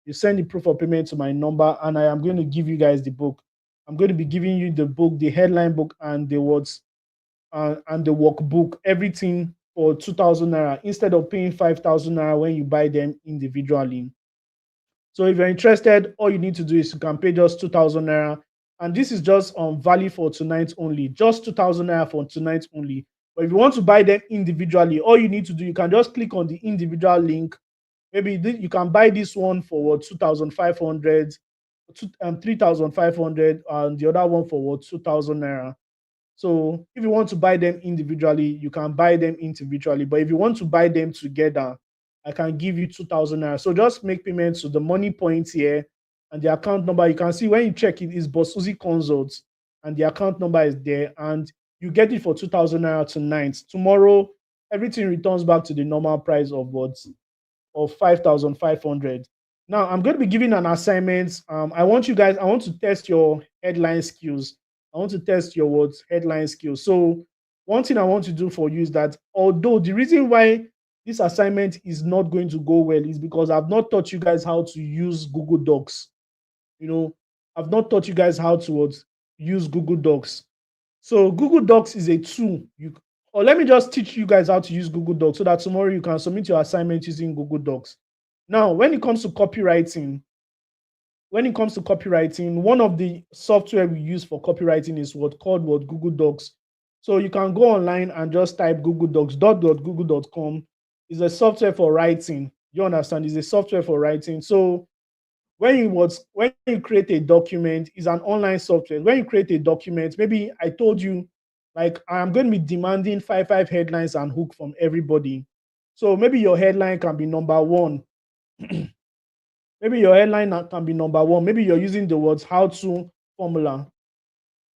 You send the proof of payment to my number, and I am going to give you guys the book. I'm going to be giving you the book, the headline book, and the words and the workbook, everything for 2,000 naira instead of paying 5,000 naira when you buy them individually. So if you're interested, all you need to do is you can pay just 2,000 naira, and this is just valid for tonight only, just 2,000 naira for tonight only. But if you want to buy them individually, all you need to do, you can just click on the individual link. Maybe you can buy this one for what 2,500, 3,500, and the other one for what 2,000 naira. So if you want to buy them individually, you can buy them individually. But if you want to buy them together, I can give you 2,000 naira. So just make payments to the money point here, and the account number. You can see when you check it is Bossuhzi Consults, and the account number is there, and you get it for 2,000 naira tonight. Tomorrow, everything returns back to the normal price of what of 5,500. Now I'm going to be giving an assignment. I want to test your headline skills. I want to test your words headline skills. So one thing I want to do for you is that, although the reason why this assignment is not going to go well is because I've not taught you guys how to use Google Docs. I've not taught you guys how to use Google Docs. So Google Docs is a tool. Or let me just teach you guys how to use Google Docs so that tomorrow you can submit your assignment using Google Docs. Now, when it comes to copywriting, one of the software we use for copywriting is called Google Docs. So you can go online and just type Google Docs. .google.com is a software for writing. You understand? It's a software for writing. So when you create a document, is an online software. When you create a document, maybe I told you, like, I'm going to be demanding five headlines and hook from everybody. So maybe your headline can be number one. Maybe your headline can be number one. Maybe you're using the words how to formula.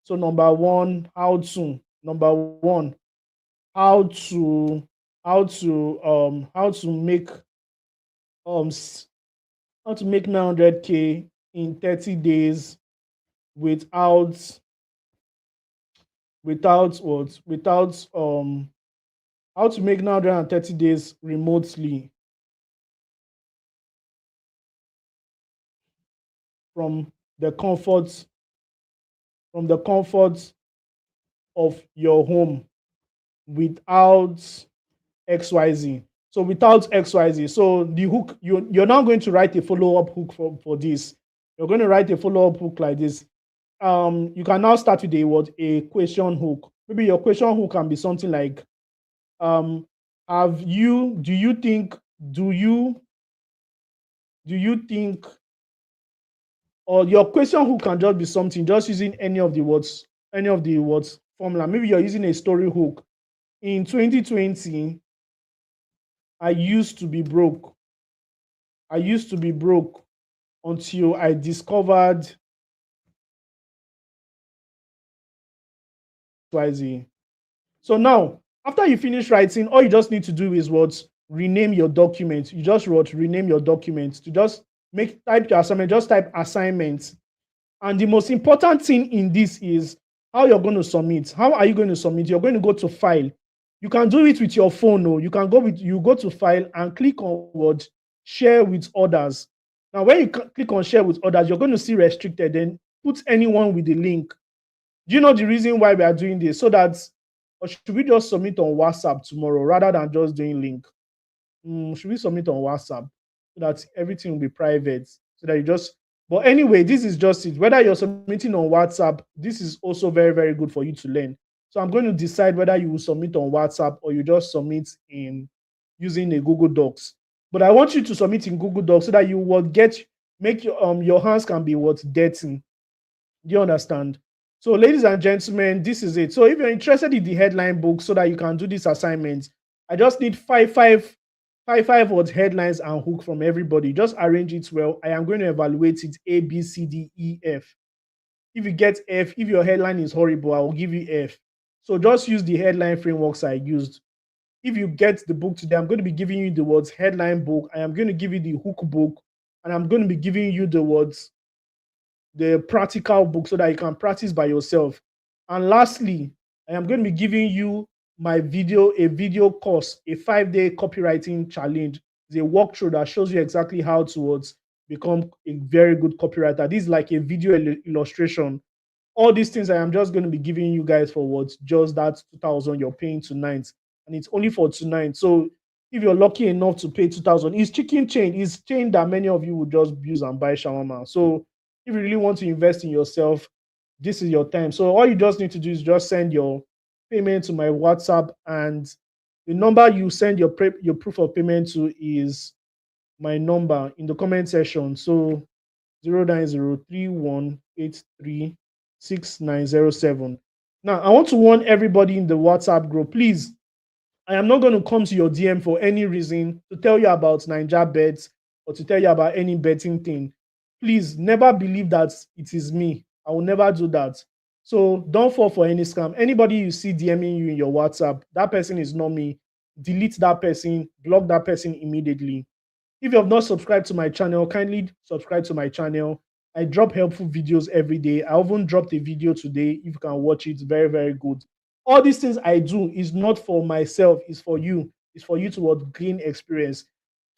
So number one, how to. Number one, how to make um how to make 900K in 30 days without how to make 930 days remotely from the comfort of your home without XYZ. So without XYZ. So the hook, you're now going to write a follow-up hook for this. You're going to write a follow-up hook like this. You can now start with a question hook. Maybe your question hook can be something like, do you think, or your question hook can just be something, just using any of the words formula. Maybe you're using a story hook. In 2020, I used to be broke. I used to be broke until I discovered XYZ. So now, after you finish writing, all you just need to do is what? Rename your document. You just wrote rename your document to just type your assignment, just type assignment. And the most important thing in this is how you're going to submit. How are you going to submit? You're going to go to file. You can do it with your phone, or you can go to file and click on what? Share with others. Now, when you click on share with others, you're going to see restricted. Then put anyone with the link. Do you know the reason why we are doing this? So that, or should we just submit on WhatsApp tomorrow rather than just doing link? Should we submit on WhatsApp so that everything will be private? So that you just, but anyway, this is just it. Whether you're submitting on WhatsApp, this is also very, very good for you to learn. So I'm going to decide whether you will submit on WhatsApp or you just submit in using a Google Docs. But I want you to submit in Google Docs so that you will make your hands can be dirty. Do you understand? So, ladies and gentlemen, this is it. So, if you're interested in the headline book so that you can do this assignment, I just need five word headlines and hook from everybody. Just arrange it well. I am going to evaluate it A, B, C, D, E, F. If you get F, if your headline is horrible, I will give you F. So just use the headline frameworks I used. If you get the book today, I'm going to be giving you the words headline book. I am going to give you the hook book, and I'm going to be giving you the words the practical book so that you can practice by yourself. And lastly, I am going to be giving you a video course, a 5-day copywriting challenge. It's a walkthrough that shows you exactly how to become a very good copywriter. This is like a video illustration. All these things I am just going to be giving you guys for just that 2,000 you're paying tonight. And it's only for tonight. So if you're lucky enough to pay 2,000, it's chicken change. It's change that many of you would just use and buy shawarma. So if you really want to invest in yourself, this is your time. So all you just need to do is just send your payment to my WhatsApp, and the number you send your proof of payment to is my number in the comment section. So 09031836907. Now, I want to warn everybody in the WhatsApp group, please, I am not going to come to your DM for any reason to tell you about Ninja bets or to tell you about any betting thing. Please never believe that it is me. I will never do that. So don't fall for any scam. Anybody you see DMing you in your WhatsApp, that person is not me. Delete that person, block that person immediately. If you have not subscribed to my channel, kindly subscribe to my channel. I drop helpful videos every day. I even dropped a video today. If you can watch it, very, very good. All these things I do is not for myself, it's for you. It's for you to gain experience.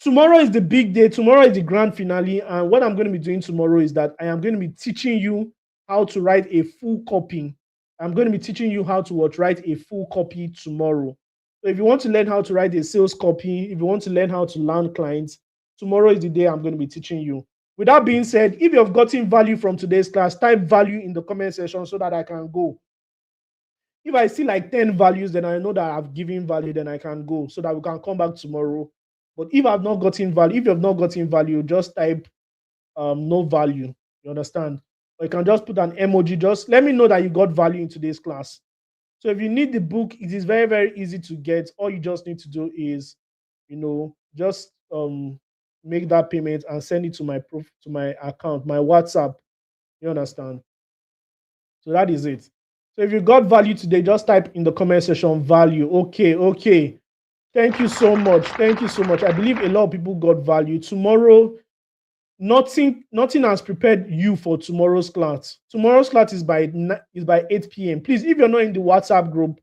Tomorrow is the big day. Tomorrow is the grand finale. And what I'm going to be doing tomorrow is that I am going to be teaching you how to write a full copy. I'm going to be teaching you how to write a full copy tomorrow. So if you want to learn how to write a sales copy, if you want to learn how to land clients, tomorrow is the day I'm going to be teaching you. With that being said, if you have gotten value from today's class, type value in the comment section so that I can go. If I see like 10 values, then I know that I've given value, then I can go so that we can come back tomorrow. But if I've not gotten value, if you have not gotten value, just type no value. You understand? Or you can just put an emoji. Just let me know that you got value in today's class. So if you need the book, it is very, very easy to get. All you just need to do is, just make that payment and send it to my account, my WhatsApp. You understand? So that is it. So if you got value today, just type in the comment section value. Okay. Thank you so much. Thank you so much. I believe a lot of people got value. Tomorrow, nothing has prepared you for tomorrow's class. Tomorrow's class is by 8 p.m. Please, if you're not in the WhatsApp group,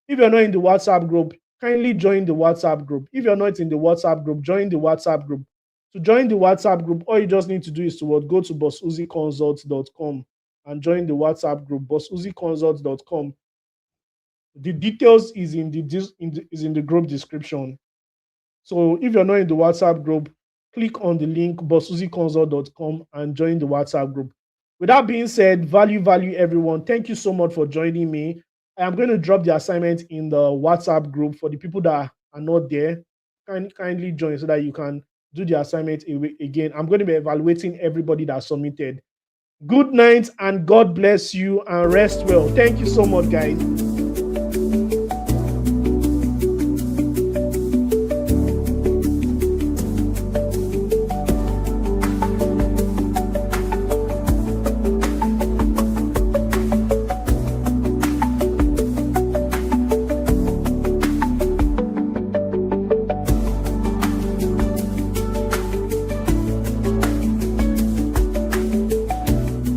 kindly join the WhatsApp group. If you're not in the WhatsApp group, join the WhatsApp group. To join the WhatsApp group, all you just need to do is to go to bossuhziconsult.com and join the WhatsApp group, bossuhziconsult.com. The details is in the group description. So if you're not in the WhatsApp group, click on the link bossuhziconsult.com and join the WhatsApp group. With that being said, value everyone. Thank you so much for joining me. I am going to drop the assignment in the WhatsApp group for the people that are not there. Kindly join so that you can do the assignment again. I'm going to be evaluating everybody that submitted. Good night and God bless you and rest well. Thank you so much, guys.